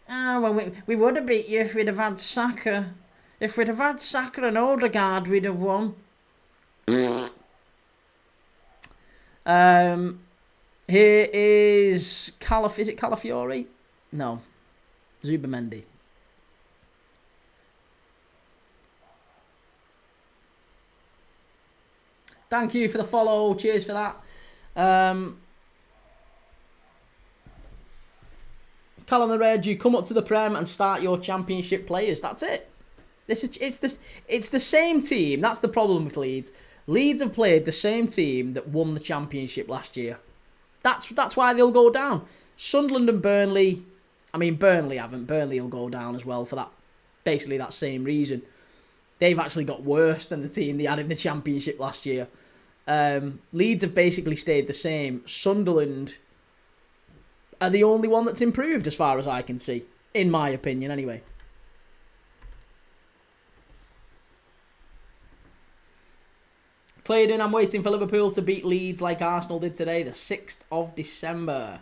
Well, we would have beat you if we'd have had Saka. If we'd have had Saka and Odegaard, we'd have won. Here is is it Calafiori? No. Zubamendi. Thank you for the follow. Cheers for that. Callum the Red, you come up to the Prem and start your Championship players. That's it. It's the same team. That's the problem with Leeds. Leeds have played the same team that won the Championship last year. That's why they'll go down. Sunderland and Burnley. I mean, Burnley haven't. Burnley will go down as well for that. Basically, that same reason. They've actually got worse than the team they had in the Championship last year. Leeds have basically stayed the same. Sunderland are the only one that's improved as far as I can see. In my opinion, anyway. Claydon, I'm waiting for Liverpool to beat Leeds like Arsenal did today, the 6th of December.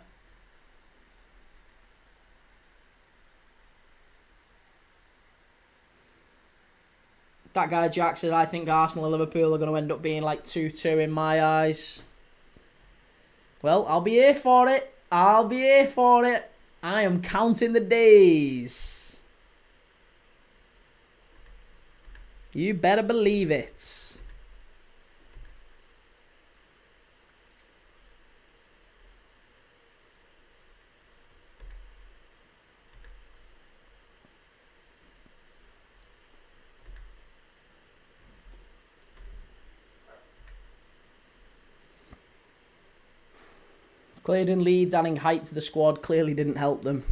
That guy Jack says, I think Arsenal and Liverpool are going to end up being like 2-2 in my eyes. Well, I'll be here for it. I'll be here for it. I am counting the days. You better believe it. Claydon, Leeds adding height to the squad clearly didn't help them.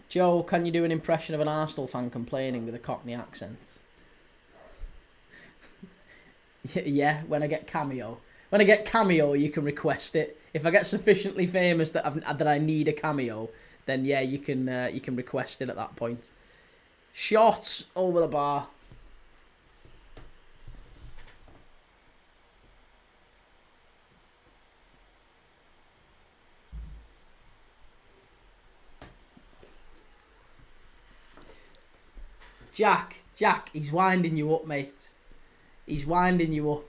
Joe, can you do an impression of an Arsenal fan complaining with a Cockney accent? Yeah, when I get cameo. When I get cameo, you can request it. If I get sufficiently famous that I need a cameo, then yeah, you can request it at that point. Shots over the bar. Jack, he's winding you up, mate. He's winding you up.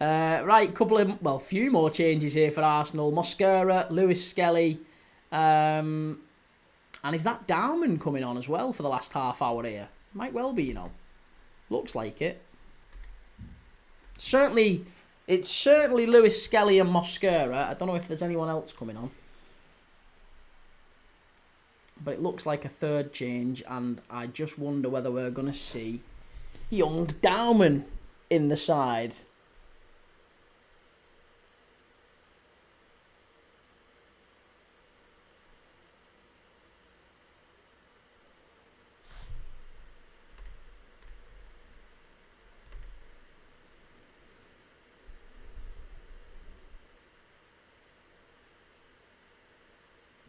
Right, few more changes here for Arsenal. Mosquera, Lewis Skelly, and is that Dowman coming on as well for the last half hour here? Might well be, you know. Looks like it. It's certainly Lewis Skelly and Mosquera. I don't know if there's anyone else coming on. But it looks like a third change, and I just wonder whether we're going to see young Dowman in the side.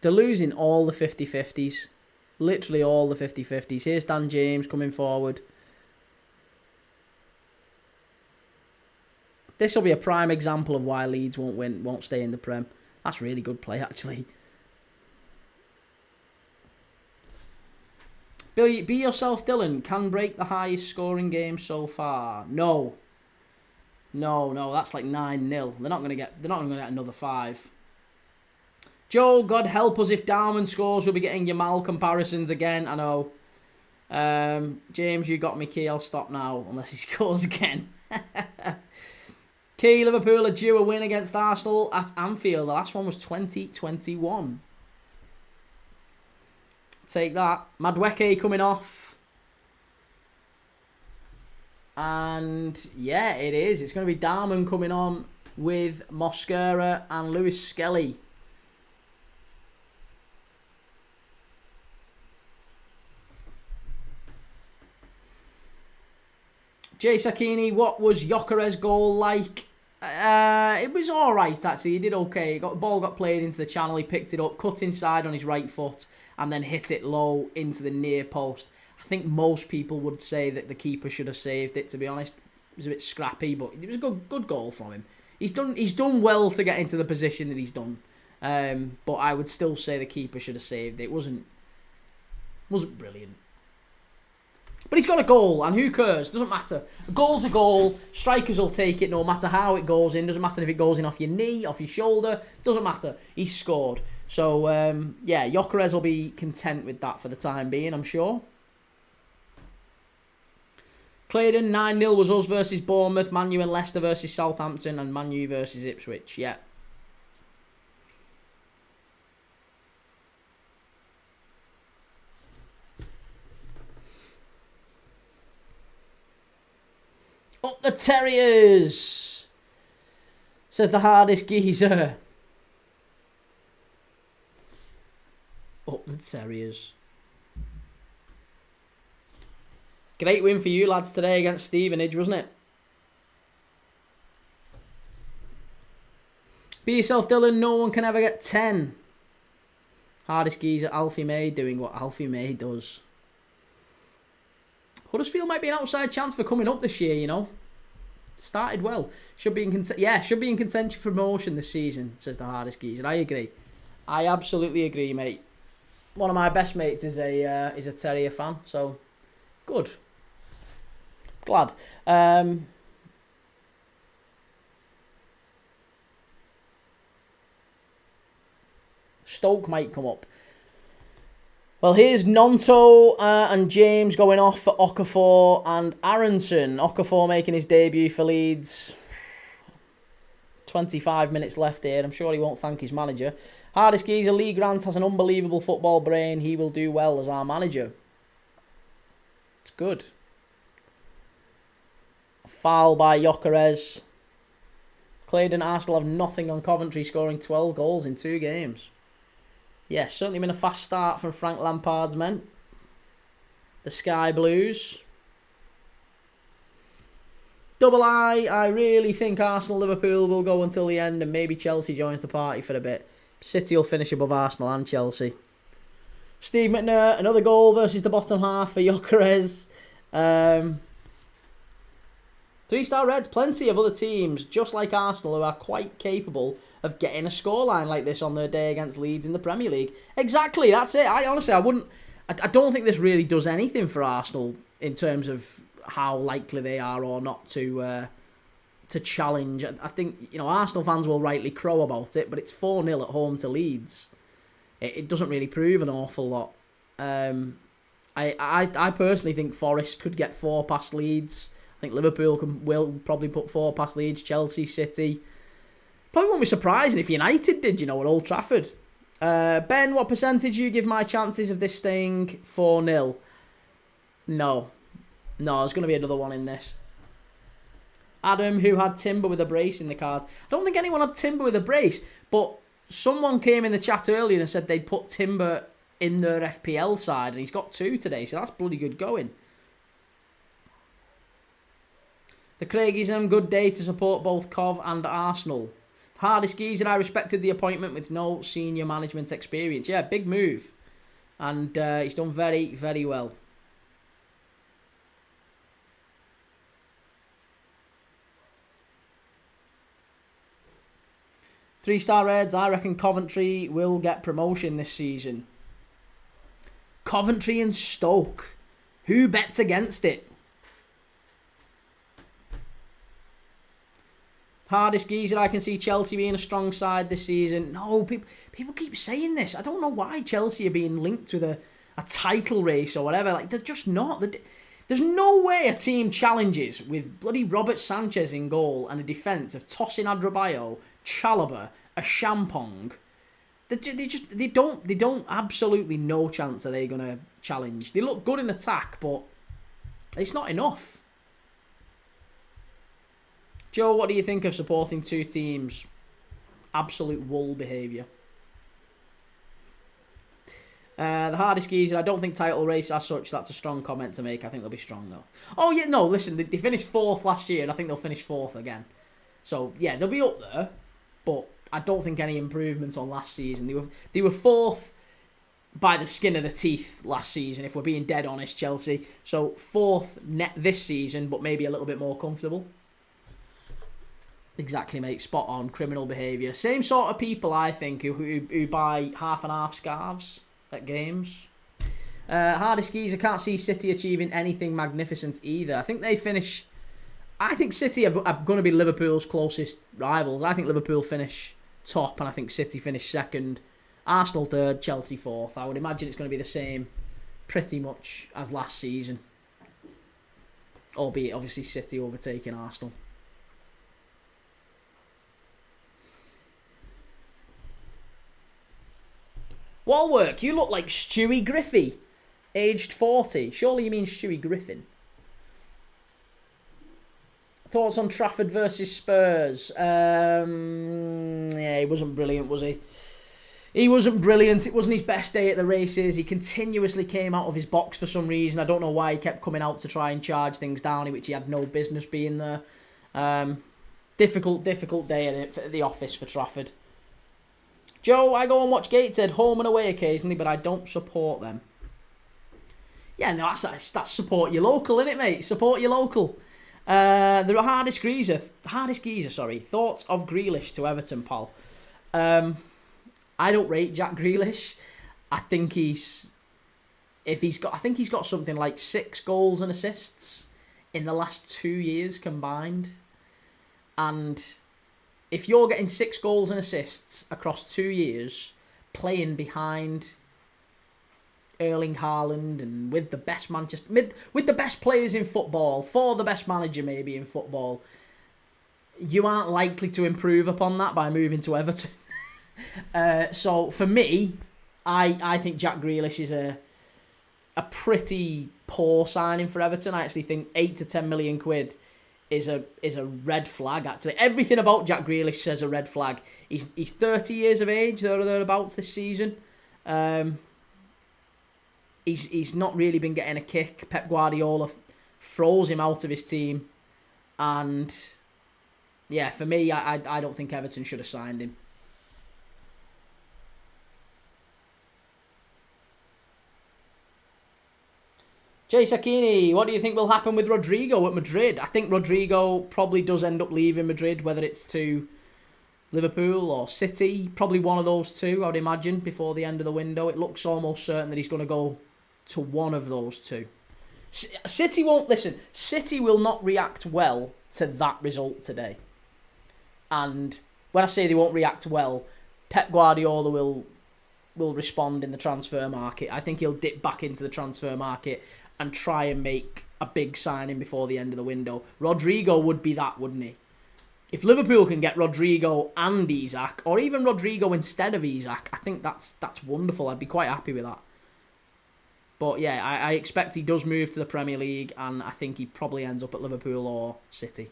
They're losing all the 50-50s. Literally all the 50-50s. Here's Dan James coming forward. This will be a prime example of why Leeds won't stay in the Prem. That's really good play, actually. Be yourself, Dylan. Can break the highest scoring game so far. No. No, that's like 9-0. They're not gonna get another 5. Joe, God help us if Darwin scores. We'll be getting Yamal comparisons again. I know. James, you got me, Key. I'll stop now unless he scores again. Key, Liverpool are due a win against Arsenal at Anfield. The last one was 2021. Take that. Madueke coming off. And yeah, it is. It's going to be Darman coming on with Mosquera and Lewis Skelly. Jay Sakini, what was Gyökeres' goal like? It was alright, actually. He did okay. The ball got played into the channel. He picked it up, cut inside on his right foot, and then hit it low into the near post. I think most people would say that the keeper should have saved it, to be honest. It was a bit scrappy, but it was a good goal from him. He's done well to get into the position that he's done. But I would still say the keeper should have saved it. It wasn't brilliant. But he's got a goal, and who cares? Doesn't matter. A goal's a goal. Strikers will take it no matter how it goes in. Doesn't matter if it goes in off your knee, off your shoulder. Doesn't matter. He's scored. So, yeah, Gyökeres will be content with that for the time being, I'm sure. Claydon, 9-0 was us versus Bournemouth. Man U and Leicester versus Southampton, and Man U versus Ipswich. Yeah. Up the Terriers, says the hardest geezer. Up the Terriers. Great win for you lads today against Stevenage, wasn't it? Be yourself, Dylan. No one can ever get 10. Hardest geezer, Alfie May, doing what Alfie May does. Huddersfield might be an outside chance for coming up this year, you know. Started well. Should be in contention for promotion this season, says the hardest geezer. I agree. I absolutely agree, mate. One of my best mates is a Terrier fan, so good. Glad. Stoke might come up. Well, here's Nonto and James going off for Okafor and Aronson. Okafor making his debut for Leeds. 25 minutes left here. I'm sure he won't thank his manager. Hardest geezer, Lee Grant has an unbelievable football brain. He will do well as our manager. It's good. A foul by Gyökeres. Claydon, Arsenal have nothing on Coventry, scoring 12 goals in 2 games. Yes, certainly been a fast start from Frank Lampard's men. The Sky Blues. Double I really think Arsenal-Liverpool will go until the end, and maybe Chelsea joins the party for a bit. City will finish above Arsenal and Chelsea. Steve McNair, another goal versus the bottom half for Gyökeres. 3-star Reds, plenty of other teams, just like Arsenal, who are quite capable of getting a scoreline like this on their day against Leeds in the Premier League. Exactly, that's it. I don't think this really does anything for Arsenal in terms of how likely they are or not to challenge. I think, Arsenal fans will rightly crow about it, but it's 4-0 at home to Leeds. It doesn't really prove an awful lot. I personally think Forest could get 4 past Leeds. I think Liverpool will probably put 4 past Leeds, Chelsea, City. Probably won't be surprising if United did, at Old Trafford. Ben, what percentage do you give my chances of this staying 4-0? No, there's going to be another one in this. Adam, who had Timber with a brace in the cards. I don't think anyone had Timber with a brace, but someone came in the chat earlier and said they'd put Timber in their FPL side, and he's got 2 today, so that's bloody good going. The Craigism, good day to support both Cov and Arsenal. Hardest geezer, I respected the appointment with no senior management experience. Yeah, big move. And he's done very, very well. 3-star Reds, I reckon Coventry will get promotion this season. Coventry and Stoke. Who bets against it? Hardest geezer, I can see Chelsea being a strong side this season. No, people keep saying this. I don't know why Chelsea are being linked with a title race or whatever. Like, they're just not. There's no way a team challenges with bloody Robert Sanchez in goal and a defence of Tosin Adrabayo, Chalobah, a Champong. They don't absolutely no chance are they going to challenge. They look good in attack, but it's not enough. Joe, what do you think of supporting two teams? Absolute wool behaviour. The hardest geezer, I don't think title race as such, that's a strong comment to make. I think they'll be strong though. Oh yeah, no, listen, they finished 4th last year and I think they'll finish 4th again. So yeah, they'll be up there, but I don't think any improvement on last season. They were 4th by the skin of the teeth last season, if we're being dead honest, Chelsea. So 4th net this season, but maybe a little bit more comfortable. Exactly, mate. Spot on. Criminal behaviour. Same sort of people, I think, who buy half and half scarves at games. Hardest geezer, can't see City achieving anything magnificent either. I think they finish... I think City are going to be Liverpool's closest rivals. I think Liverpool finish top and I think City finish 2nd. Arsenal 3rd, Chelsea 4th. I would imagine it's going to be the same pretty much as last season. Albeit, obviously, City overtaking Arsenal. Walwork, you look like Stewie Griffey, aged 40. Surely you mean Stewie Griffin. Thoughts on Trafford versus Spurs? Yeah, he wasn't brilliant, was he? He wasn't brilliant. It wasn't his best day at the races. He continuously came out of his box for some reason. I don't know why he kept coming out to try and charge things down, which he had no business being there. Difficult day at the office for Trafford. Joe, I go and watch Gateshead home and away occasionally, but I don't support them. Yeah, no, that's support your local, innit, mate? Support your local. The hardest geezer, thoughts of Grealish to Everton, pal. I don't rate Jack Grealish. I think he's got something like 6 goals and assists in the last 2 years combined. And if you're getting 6 goals and assists across 2 years, playing behind Erling Haaland and with the best with the best players in football, for the best manager maybe in football, you aren't likely to improve upon that by moving to Everton. So for me, I think Jack Grealish is a pretty poor signing for Everton. I actually think 8 to 10 million quid is a red flag, actually. Everything about Jack Grealish says a red flag. He's 30 years of age, thereabouts this season. He's not really been getting a kick. Pep Guardiola throws him out of his team. And yeah, for me, I don't think Everton should have signed him. Jay Sakini, what do you think will happen with Rodrigo at Madrid? I think Rodrigo probably does end up leaving Madrid, whether it's to Liverpool or City. Probably one of those two, I would imagine, before the end of the window. It looks almost certain that he's going to go to one of those two. City won't... Listen, City will not react well to that result today. And when I say they won't react well, Pep Guardiola will respond in the transfer market. I think he'll dip back into the transfer market and try and make a big signing before the end of the window. Rodrigo would be that, wouldn't he? If Liverpool can get Rodrigo and Isak, or even Rodrigo instead of Isak, I think that's wonderful. I'd be quite happy with that. But yeah, I expect he does move to the Premier League, and I think he probably ends up at Liverpool or City.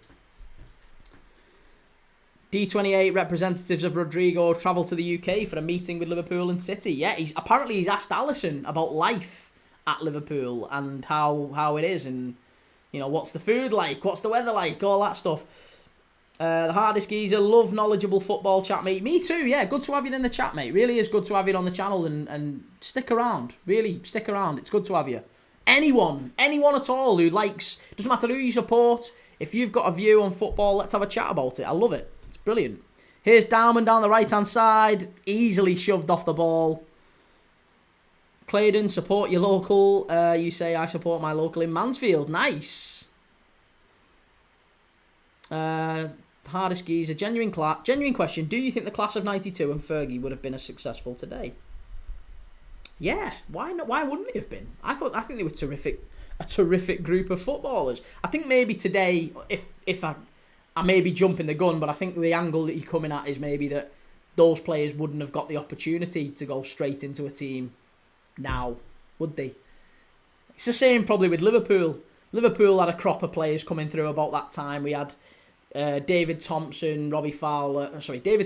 D28 representatives of Rodrigo travel to the UK for a meeting with Liverpool and City. Yeah, he's asked Alisson about life at Liverpool and how it is, and you know, what's the food like, what's the weather like, all that stuff. The hardest geezer, love knowledgeable football chat, mate. Me too, yeah, good to have you in the chat, mate. Really is good to have you on the channel, and stick around, really stick around. It's good to have you. Anyone at all who likes, doesn't matter who you support, if you've got a view on football, let's have a chat about it. I love it. It's brilliant. Here's Downman down the right-hand side. Easily shoved off the ball. Claydon, support your local. You say, I support my local in Mansfield. Nice. Hardest geezer. Genuine question. Do you think the class of 92 and Fergie would have been as successful today? Yeah. Why not? Why wouldn't they have been? I think they were terrific. A terrific group of footballers. I think maybe today, if I may be jumping the gun, but I think the angle that you're coming at is maybe that those players wouldn't have got the opportunity to go straight into a team now, would they? It's the same probably with Liverpool. Liverpool had a crop of players coming through about that time. We had David Thompson, David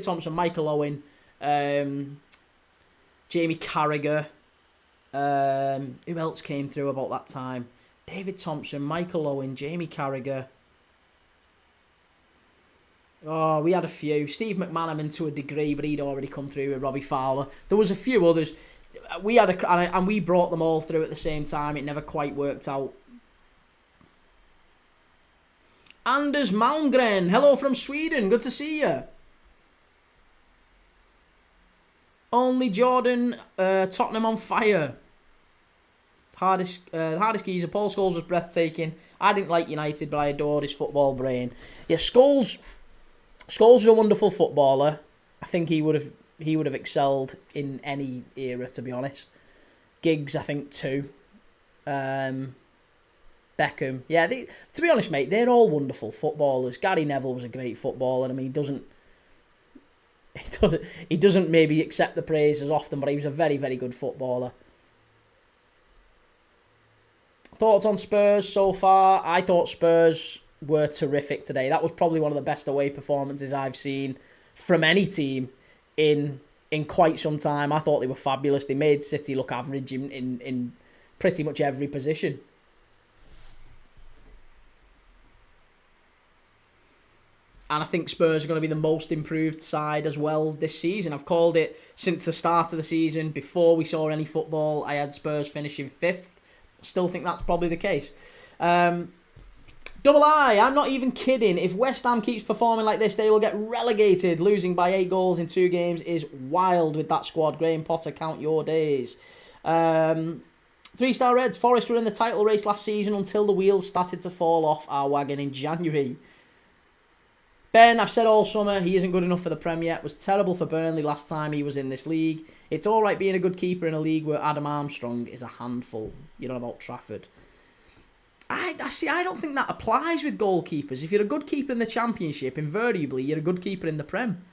Thompson, Michael Owen, Jamie Carragher. Who else came through about that time? David Thompson, Michael Owen, Jamie Carragher. Oh, we had a few. Steve McManaman to a degree, but he'd already come through with Robbie Fowler. There was a few others. We had and we brought them all through at the same time. It never quite worked out. Anders Malmgren, hello from Sweden. Good to see you. Only Jordan, Tottenham on fire. Hardest geezer. Paul Scholes was breathtaking. I didn't like United, but I adored his football brain. Yeah, Scholes is a wonderful footballer. I think he would have excelled in any era, to be honest. Giggs, I think, too. Beckham. Yeah, to be honest, mate, they're all wonderful footballers. Gary Neville was a great footballer. I mean, he doesn't maybe accept the praise as often, but he was a very, very good footballer. Thoughts on Spurs so far? I thought Spurs were terrific today. That was probably one of the best away performances I've seen from any team in quite some time. I thought they were fabulous. They made City look average in pretty much every position. And I think Spurs are going to be the most improved side as well this season. I've called it since the start of the season. Before we saw any football, I had Spurs finishing 5th. Still think that's probably the case. Double I, I'm not even kidding. If West Ham keeps performing like this, they will get relegated. Losing by 8 goals in 2 games is wild with that squad. Graham Potter, count your days. 3-star Reds, Forest were in the title race last season until the wheels started to fall off our wagon in January. Ben, I've said all summer, he isn't good enough for the Prem yet. Was terrible for Burnley last time he was in this league. It's alright being a good keeper in a league where Adam Armstrong is a handful. You know about Trafford. I don't think that applies with goalkeepers. If you're a good keeper in the Championship, invariably you're a good keeper in the Prem.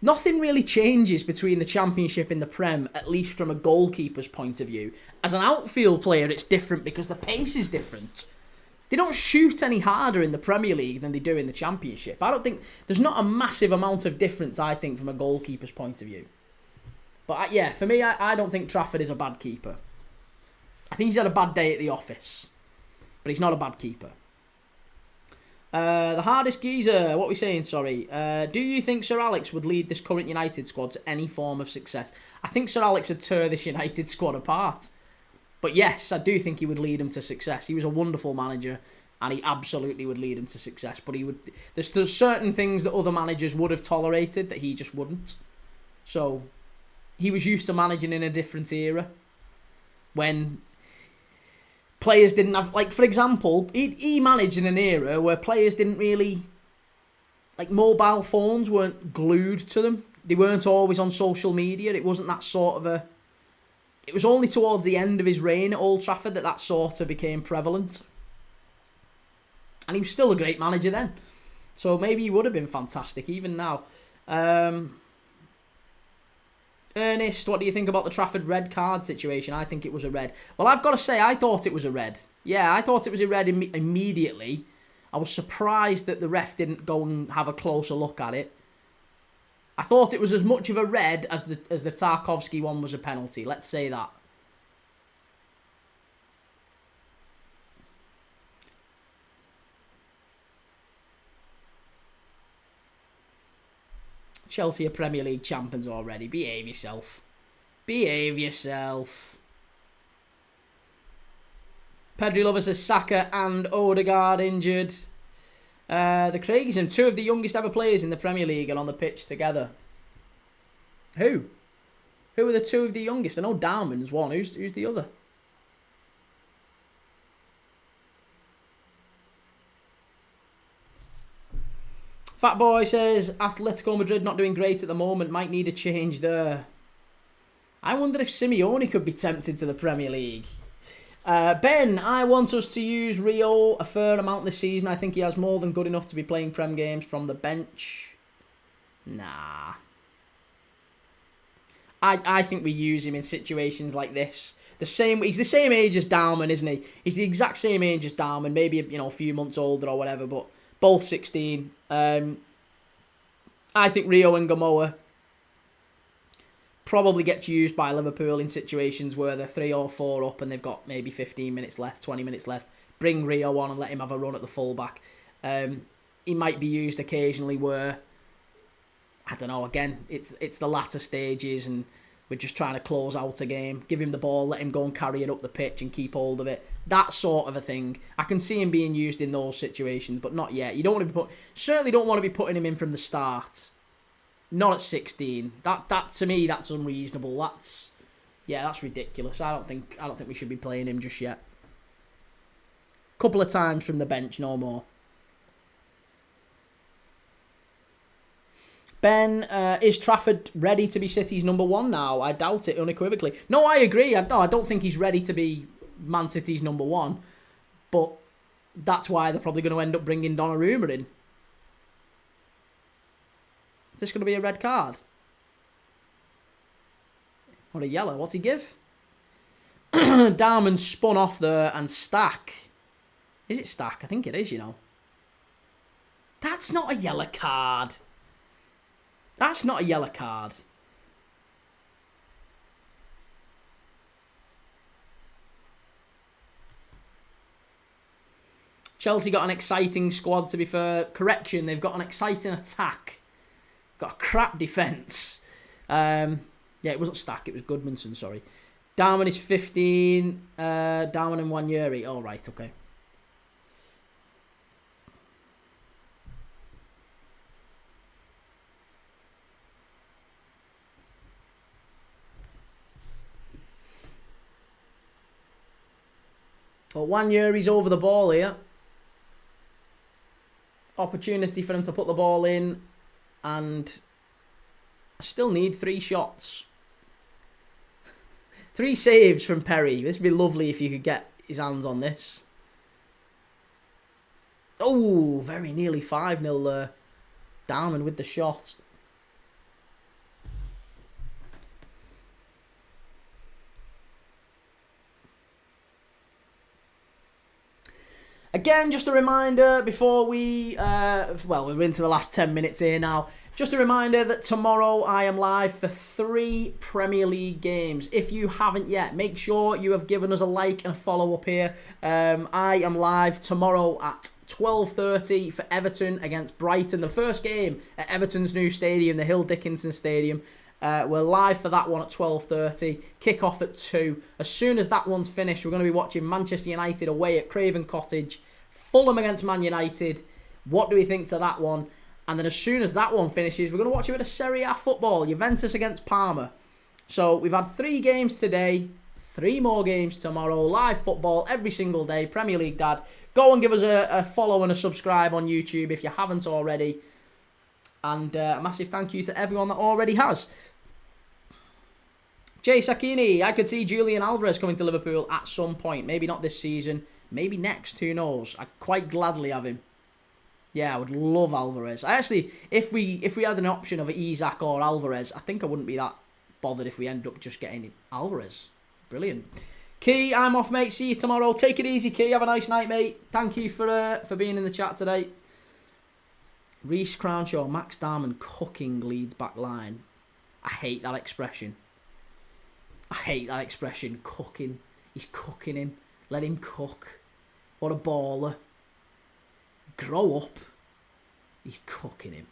Nothing really changes between the Championship and the Prem, at least from a goalkeeper's point of view. As an outfield player, it's different because the pace is different. They don't shoot any harder in the Premier League than they do in the Championship. I don't think... There's not a massive amount of difference, I think, from a goalkeeper's point of view. But yeah, for me, I don't think Trafford is a bad keeper. I think he's had a bad day at the office. But he's not a bad keeper. The hardest geezer, what are we saying, sorry? Do you think Sir Alex would lead this current United squad to any form of success? I think Sir Alex would tear this United squad apart. But yes, I do think he would lead him to success. He was a wonderful manager, and he absolutely would lead him to success. But he would. There's certain things that other managers would have tolerated that he just wouldn't. So he was used to managing in a different era when players didn't have, like, for example, he managed in an era where players didn't really, like, mobile phones weren't glued to them. They weren't always on social media. It wasn't that sort of a... It was only towards the end of his reign at Old Trafford that sort of became prevalent. And he was still a great manager then. So maybe he would have been fantastic even now. Ernest, what do you think about the Trafford red card situation? I think it was a red. Well, I've got to say, I thought it was a red. Yeah, I thought it was a red immediately. I was surprised that the ref didn't go and have a closer look at it. I thought it was as much of a red as the Tarkovsky one was a penalty. Let's say that. Chelsea are Premier League champions already. Behave yourself. Behave yourself. Pedri Lover says Saka and Odegaard injured. The Craigs and two of the youngest ever players in the Premier League are on the pitch together. Who? Who are the two of the youngest? I know Darman's one. Who's the other? Fat Boy says, Atletico Madrid not doing great at the moment. Might need a change there. I wonder if Simeone could be tempted to the Premier League. Ben, I want us to use Rio a fair amount this season. I think he has more than good enough to be playing Prem games from the bench. Nah. I think we use him in situations like this. He's the same age as Darman, isn't he? He's the exact same age as Darman, maybe a few months older or whatever, but both 16. I think Rio and Gamoa probably gets used by Liverpool in situations where they're 3 or 4 up and they've got maybe 15 minutes left, 20 minutes left. Bring Rio on and let him have a run at the fullback. He might be used occasionally where, I don't know, again, it's the latter stages and we're just trying to close out a game. Give him the ball, let him go and carry it up the pitch and keep hold of it. That sort of a thing. I can see him being used in those situations, but not yet. You don't want to be certainly don't want to be putting him in from the start. Not at 16. That to me, that's unreasonable. That's ridiculous. I don't think we should be playing him just yet. Couple of times from the bench, no more. Ben, is Trafford ready to be City's number 1 now? I doubt it unequivocally. No, I agree. I don't think he's ready to be Man City's number 1. But that's why they're probably going to end up bringing Donnarumma in. Is this going to be a red card? Or a yellow? What's he give? Darman spun off there and Stack. Is it Stack? I think it is, That's not a yellow card. That's not a yellow card. Chelsea got an exciting squad, to be fair. Correction, they've got an exciting attack. Got a crap defence. Yeah, it wasn't Stack, it was Goodmanson, sorry. Darman is 15. Darman and Wanyeri. All right, okay. Well, Wanyeri's over the ball here. Opportunity for him to put the ball in. And I still need 3 shots. 3 saves from Perry. This would be lovely if you could get his hands on this. Oh, very nearly 5-0 there. Darman with the shot. Again, just a reminder before we're into the last 10 minutes here now. Just a reminder that tomorrow I am live for 3 Premier League games. If you haven't yet, make sure you have given us a like and a follow up here. I am live tomorrow at 12:30 for Everton against Brighton. The first game at Everton's new stadium, the Hill Dickinson Stadium. We're live for that one at 12:30. Kickoff at 2. As soon as that one's finished, we're going to be watching Manchester United away at Craven Cottage. Fulham against Man United. What do we think to that one? And then as soon as that one finishes, we're going to watch a bit of Serie A football. Juventus against Parma. So we've had 3 games today. 3 more games tomorrow. Live football every single day. Premier League Dad. Go and give us a follow and a subscribe on YouTube if you haven't already. And a massive thank you to everyone that already has. Jay Sakini, I could see Julian Alvarez coming to Liverpool at some point. Maybe not this season. Maybe next. Who knows? I'd quite gladly have him. Yeah, I would love Alvarez. I actually, if we had an option of Isak or Alvarez, I think I wouldn't be that bothered if we end up just getting Alvarez. Brilliant. Kee, I'm off, mate. See you tomorrow. Take it easy, Kee. Have a nice night, mate. Thank you for being in the chat today. Reece Crownshaw, Max Darman cooking Leeds back line. I hate that expression. Cooking. He's cooking him. Let him cook. What a baller. Grow up. He's cooking him.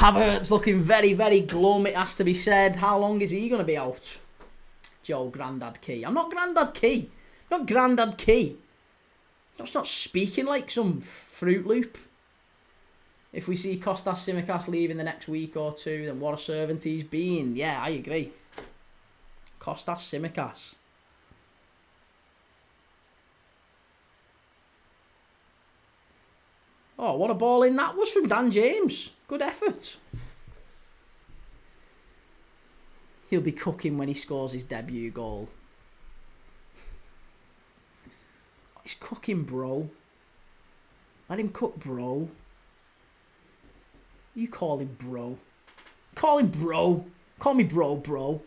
Havertz looking very, very glum, it has to be said. How long is he going to be out? Joe, Grandad Key. I'm not Grandad Key. I'm not Grandad Key. That's not speaking like some Fruit Loop. If we see Kostas Tsimikas leave in the next week or two, then what a servant he's been. Yeah, I agree. Kostas Tsimikas. Oh, what a ball in that was from Dan James. Good effort. He'll be cooking when he scores his debut goal. He's cooking, bro. Let him cook, bro. You call him bro. Call him bro. Call me bro, bro.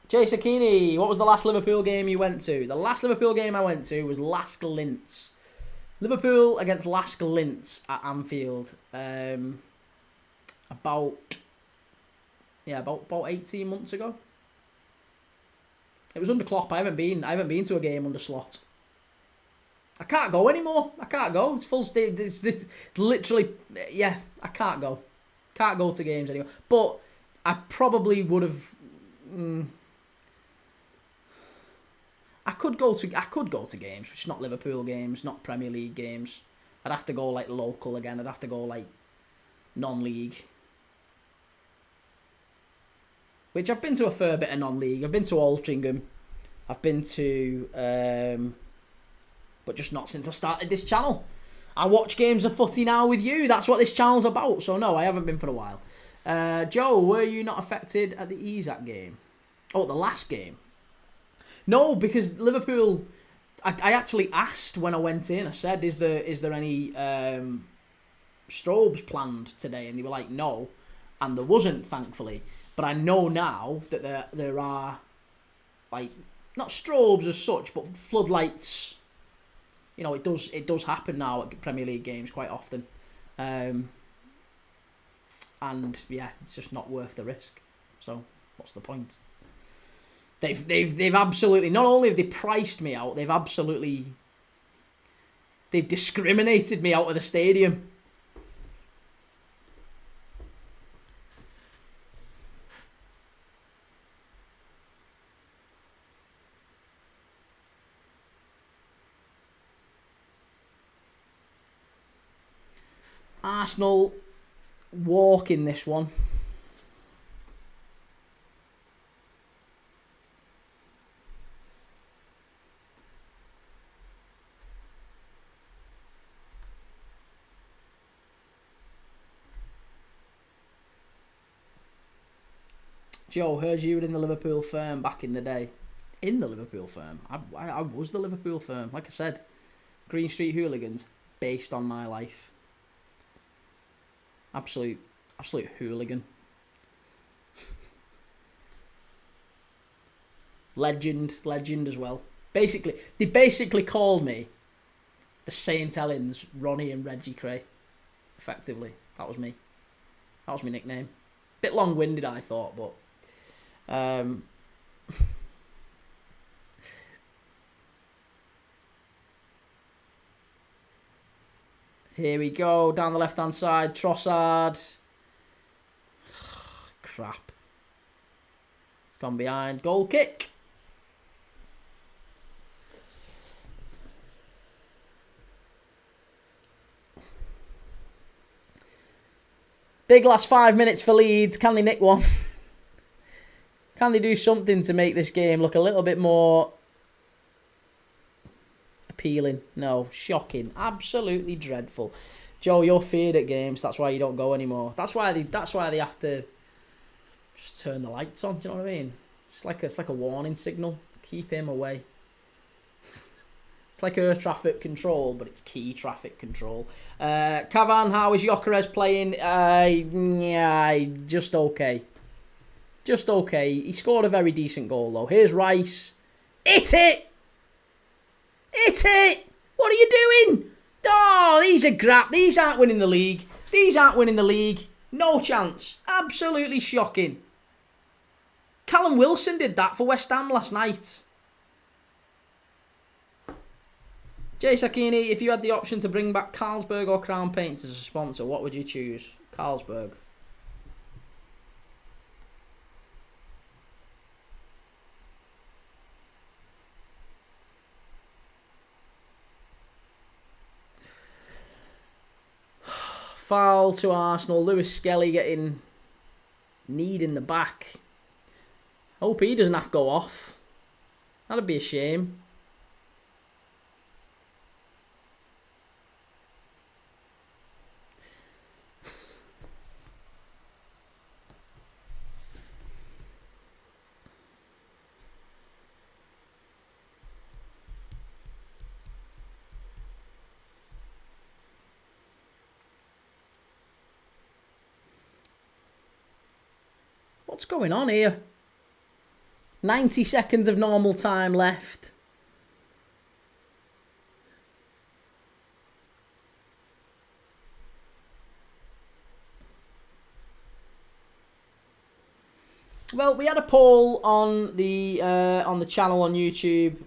Jay Sakini, what was the last Liverpool game you went to? The last Liverpool game I went to was Lask Linz. Liverpool against Lask Linz at Anfield. About 18 months ago. It was under Klopp. I haven't been to a game under Slot. I can't go anymore. I can't go. It's full. It's literally, yeah. I can't go. Can't go to games anymore. But I probably would have. I could go to games, which is not Liverpool games, not Premier League games. I'd have to go like local again. I'd have to go like non-league. Which I've been to a fair bit of non-league. I've been to Altrincham. I've been to, but just not since I started this channel. I watch games of footy now with you. That's what this channel's about. So no, I haven't been for a while. Joe, were you not affected at the Isaac game? Oh, the last game. No, because Liverpool. I actually asked when I went in. I said, "Is there any strobes planned today?" And they were like, "No," and there wasn't, thankfully. But I know now that there are, like, not strobes as such, but floodlights. You know, it does happen now at Premier League games quite often, and yeah, it's just not worth the risk. So what's the point? They've absolutely, not only have they priced me out, they've discriminated me out of the stadium. Arsenal walk in this one. Joe, heard you were in the Liverpool firm back in the day. In the Liverpool firm? I was the Liverpool firm. Like I said, Green Street Hooligans, based on my life. Absolute hooligan. Legend as well. They basically called me the St. Helens, Ronnie and Reggie Cray. Effectively, that was me. That was my nickname. Bit long-winded, I thought, but here we go, down the left-hand side, Trossard. Crap. It's gone behind. Goal kick. Big last 5 minutes for Leeds. Can they nick one? Can they do something to make this game look a little bit more appealing? No. Shocking. Absolutely dreadful. Joe, you're feared at games. That's why you don't go anymore. That's why they have to just turn the lights on. Do you know what I mean? It's like a warning signal. Keep him away. It's like air traffic control, but it's key traffic control. Cavan, how is Gyökeres playing? Yeah, just okay. Just okay. He scored a very decent goal, though. Here's Rice. Hit it! Hit it! What are you doing? Oh, these are crap. These aren't winning the league. These aren't winning the league. No chance. Absolutely shocking. Callum Wilson did that for West Ham last night. Jay Sakini, if you had the option to bring back Carlsberg or Crown Paints as a sponsor, what would you choose? Carlsberg. Foul to Arsenal. Lewis Skelly getting kneed in the back. Hope he doesn't have to go off. That'd be a shame. What's going on here? 90 seconds of normal time left. Well, we had a poll on the channel on YouTube.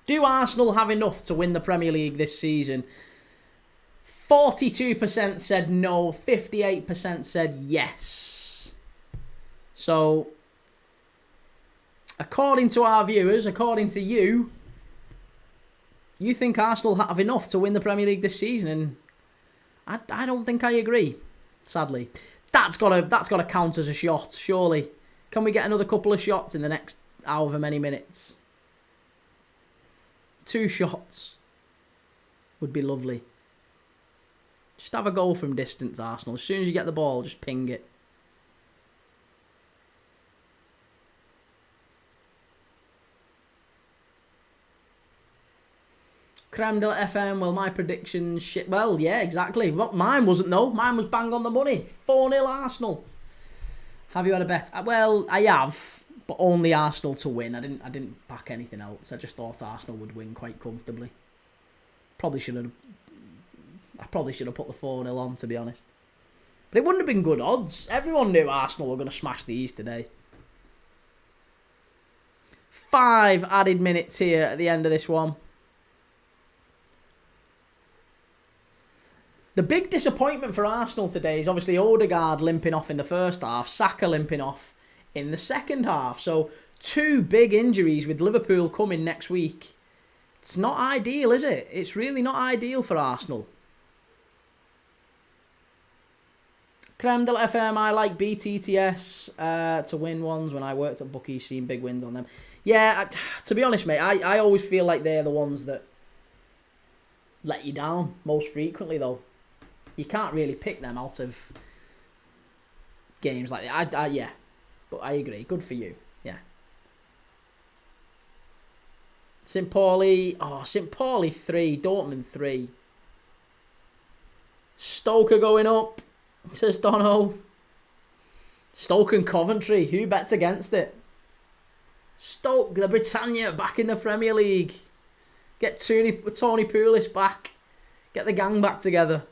Do Arsenal have enough to win the Premier League this season? 42% said no, 58% said yes. So, according to our viewers, according to you, you think Arsenal have enough to win the Premier League this season, and I don't think I agree, sadly. That's gotta count as a shot, surely. Can we get another couple of shots in the next however many minutes? 2 shots would be lovely. Just have a goal from distance, Arsenal. As soon as you get the ball, just ping it. Creme de la FM, well, my predictions... shit. Well, yeah, exactly. Well, mine wasn't, though. Mine was bang on the money. 4-0 Arsenal. Have you had a bet? Well, I have, but only Arsenal to win. I didn't back anything else. I just thought Arsenal would win quite comfortably. I probably should have put the 4-0 on, to be honest. But it wouldn't have been good odds. Everyone knew Arsenal were going to smash these today. 5 added minutes here at the end of this one. The big disappointment for Arsenal today is obviously Odegaard limping off in the first half, Saka limping off in the second half. So 2 big injuries with Liverpool coming next week. It's not ideal, is it? It's really not ideal for Arsenal. Creme de la FM, I like BTTS to win ones. When I worked at bookies, seen big wins on them. Yeah, to be honest, mate, I always feel like they're the ones that let you down most frequently, though. You can't really pick them out of games like that. Yeah, but I agree. Good for you. Yeah. St. Pauli. Oh, St. Pauli 3. Dortmund 3. Stoke are going up, says Dono. Stoke and Coventry. Who bets against it? Stoke, the Britannia, back in the Premier League. Get Tony Pulis back. Get the gang back together.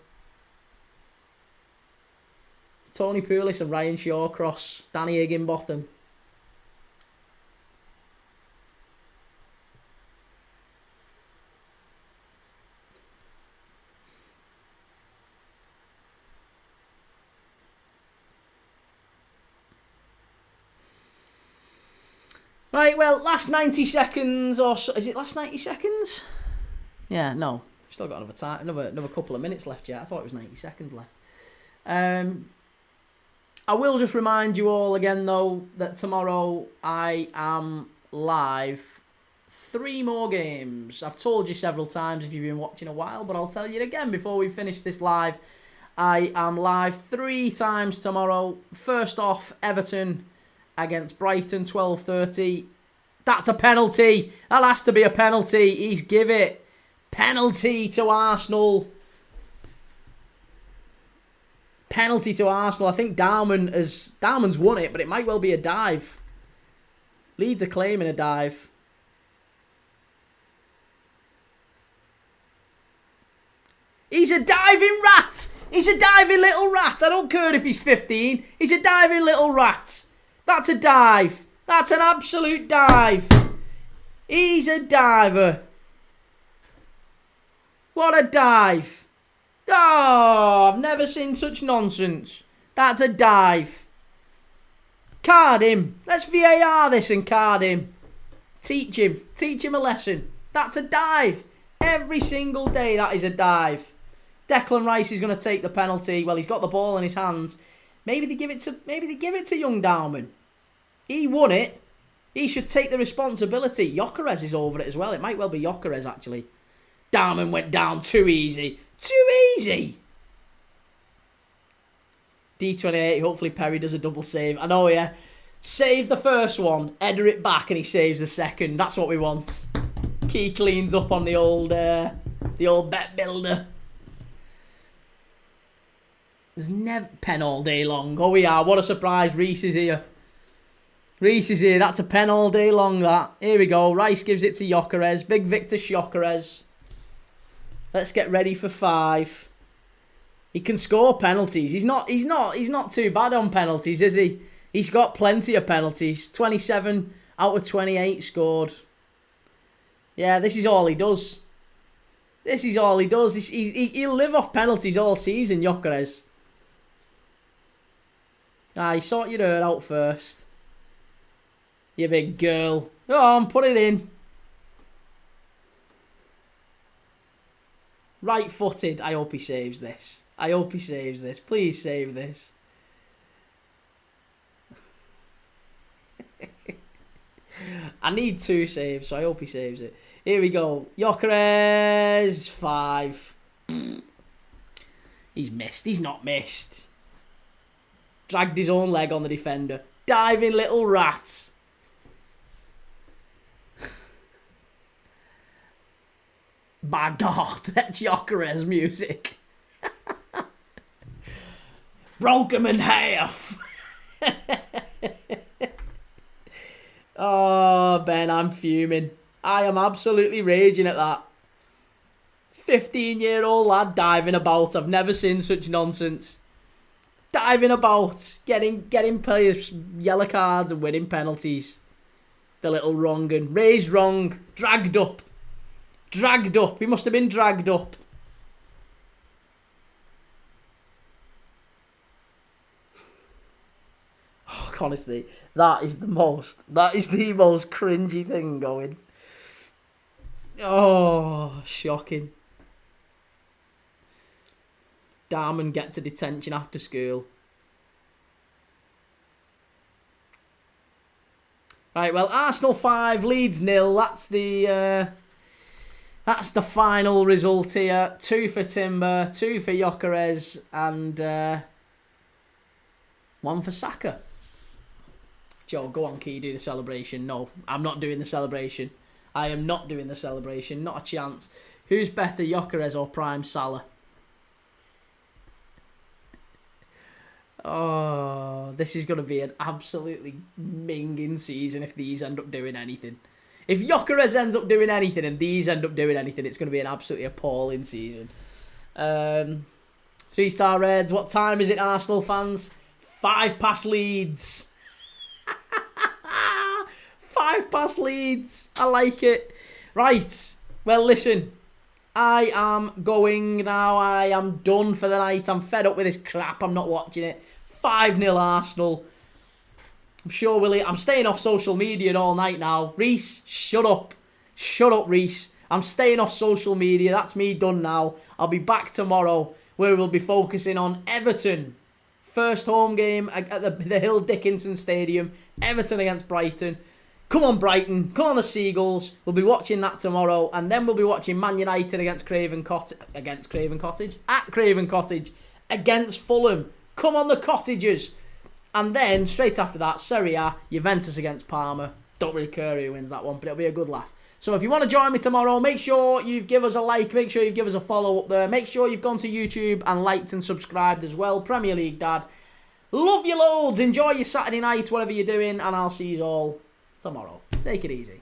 Tony Pulis and Ryan Shawcross. Danny Higginbotham. Right, well, last 90 seconds or so. Is it last 90 seconds? Yeah, no. Still got another time, another couple of minutes left yet. I thought it was 90 seconds left. I will just remind you all again, though, that tomorrow I am live 3 more games. I've told you several times if you've been watching a while, but I'll tell you again before we finish this live. I am live 3 times tomorrow. First off, Everton against Brighton, 12:30. That's a penalty. That has to be a penalty. He's give it. Penalty to Arsenal. Penalty to Arsenal. I think Darman's won it, but it might well be a dive. Leeds are claiming a dive. He's a diving rat. He's a diving little rat. I don't care if he's 15. He's a diving little rat. That's a dive. That's an absolute dive. He's a diver. What a dive. Oh, I've never seen such nonsense. That's a dive. Card him. Let's VAR this and card him. Teach him. Teach him a lesson. That's a dive. Every single day that is a dive. Declan Rice is going to take the penalty. Well, he's got the ball in his hands. Maybe they give it to young Dowman. He won it. He should take the responsibility. Gyökeres is over it as well. It might well be Gyökeres, actually. Dowman went down too easy. Too easy. D28. Hopefully Perry does a double save. I know, yeah. Save the first one. Header it back and he saves the second. That's what we want. Kee cleans up on the old bet builder. There's never pen all day long. Oh, we are. What a surprise. Reece is here. Reece is here. That's a pen all day long, that. Here we go. Rice gives it to Gyökeres. Big Victor Gyökeres. Let's get ready for 5. He can score penalties. He's not too bad on penalties, is he? He's got plenty of penalties. 27 out of 28 scored. Yeah, this is all he does. This is all he does. He'll live off penalties all season, Gyökeres. Ah, you sort your hair out first. You big girl. Go on, put it in. Right-footed. I hope he saves this. I hope he saves this. Please save this. I need 2 saves, so I hope he saves it. Here we go. Gyökeres, 5. He's missed. He's not missed. Dragged his own leg on the defender. Diving little rat. My God, that's Gyökeres music. Broke him in half. Oh, Ben, I'm fuming. I am absolutely raging at that. 15-year-old lad diving about. I've never seen such nonsense. Diving about, getting players yellow cards and winning penalties. The little wrong un. Raised wrong. Dragged up. Dragged up. He must have been dragged up. Oh, honestly, that is the most cringy thing going. Oh, shocking. Darman gets a detention after school. Right, well, Arsenal 5, Leeds 0. That's the final result here. 2 for Timber, 2 for Gyökeres, and 1 for Saka. Joe, go on, Kee, do the celebration. No, I'm not doing the celebration. I am not doing the celebration. Not a chance. Who's better, Gyökeres or Prime Salah? Oh, this is going to be an absolutely minging season if these end up doing anything. If Gyökeres ends up doing anything and these end up doing anything, it's going to be an absolutely appalling season. 3-star Reds. What time is it, Arsenal fans? 5 past Leeds. 5 past Leeds. I like it. Right. Well, listen. I am going now. I am done for the night. I'm fed up with this crap. I'm not watching it. 5-0 Arsenal. I'm sure I'm staying off social media all night now. Reece, shut up. Shut up, Reece. I'm staying off social media. That's me done now. I'll be back tomorrow where we'll be focusing on Everton. First home game at the Hill Dickinson Stadium. Everton against Brighton. Come on, Brighton. Come on, the Seagulls. We'll be watching that tomorrow. And then we'll be watching Man United against Craven Cottage. Against Craven Cottage? At Craven Cottage. Against Fulham. Come on, the Cottagers. And then, straight after that, Serie A, Juventus against Parma. Don't really care who wins that one, but it'll be a good laugh. So if you want to join me tomorrow, make sure you give us a like. Make sure you give us a follow up there. Make sure you've gone to YouTube and liked and subscribed as well. Premier League Dad. Love you loads. Enjoy your Saturday night, whatever you're doing. And I'll see you all tomorrow. Take it easy.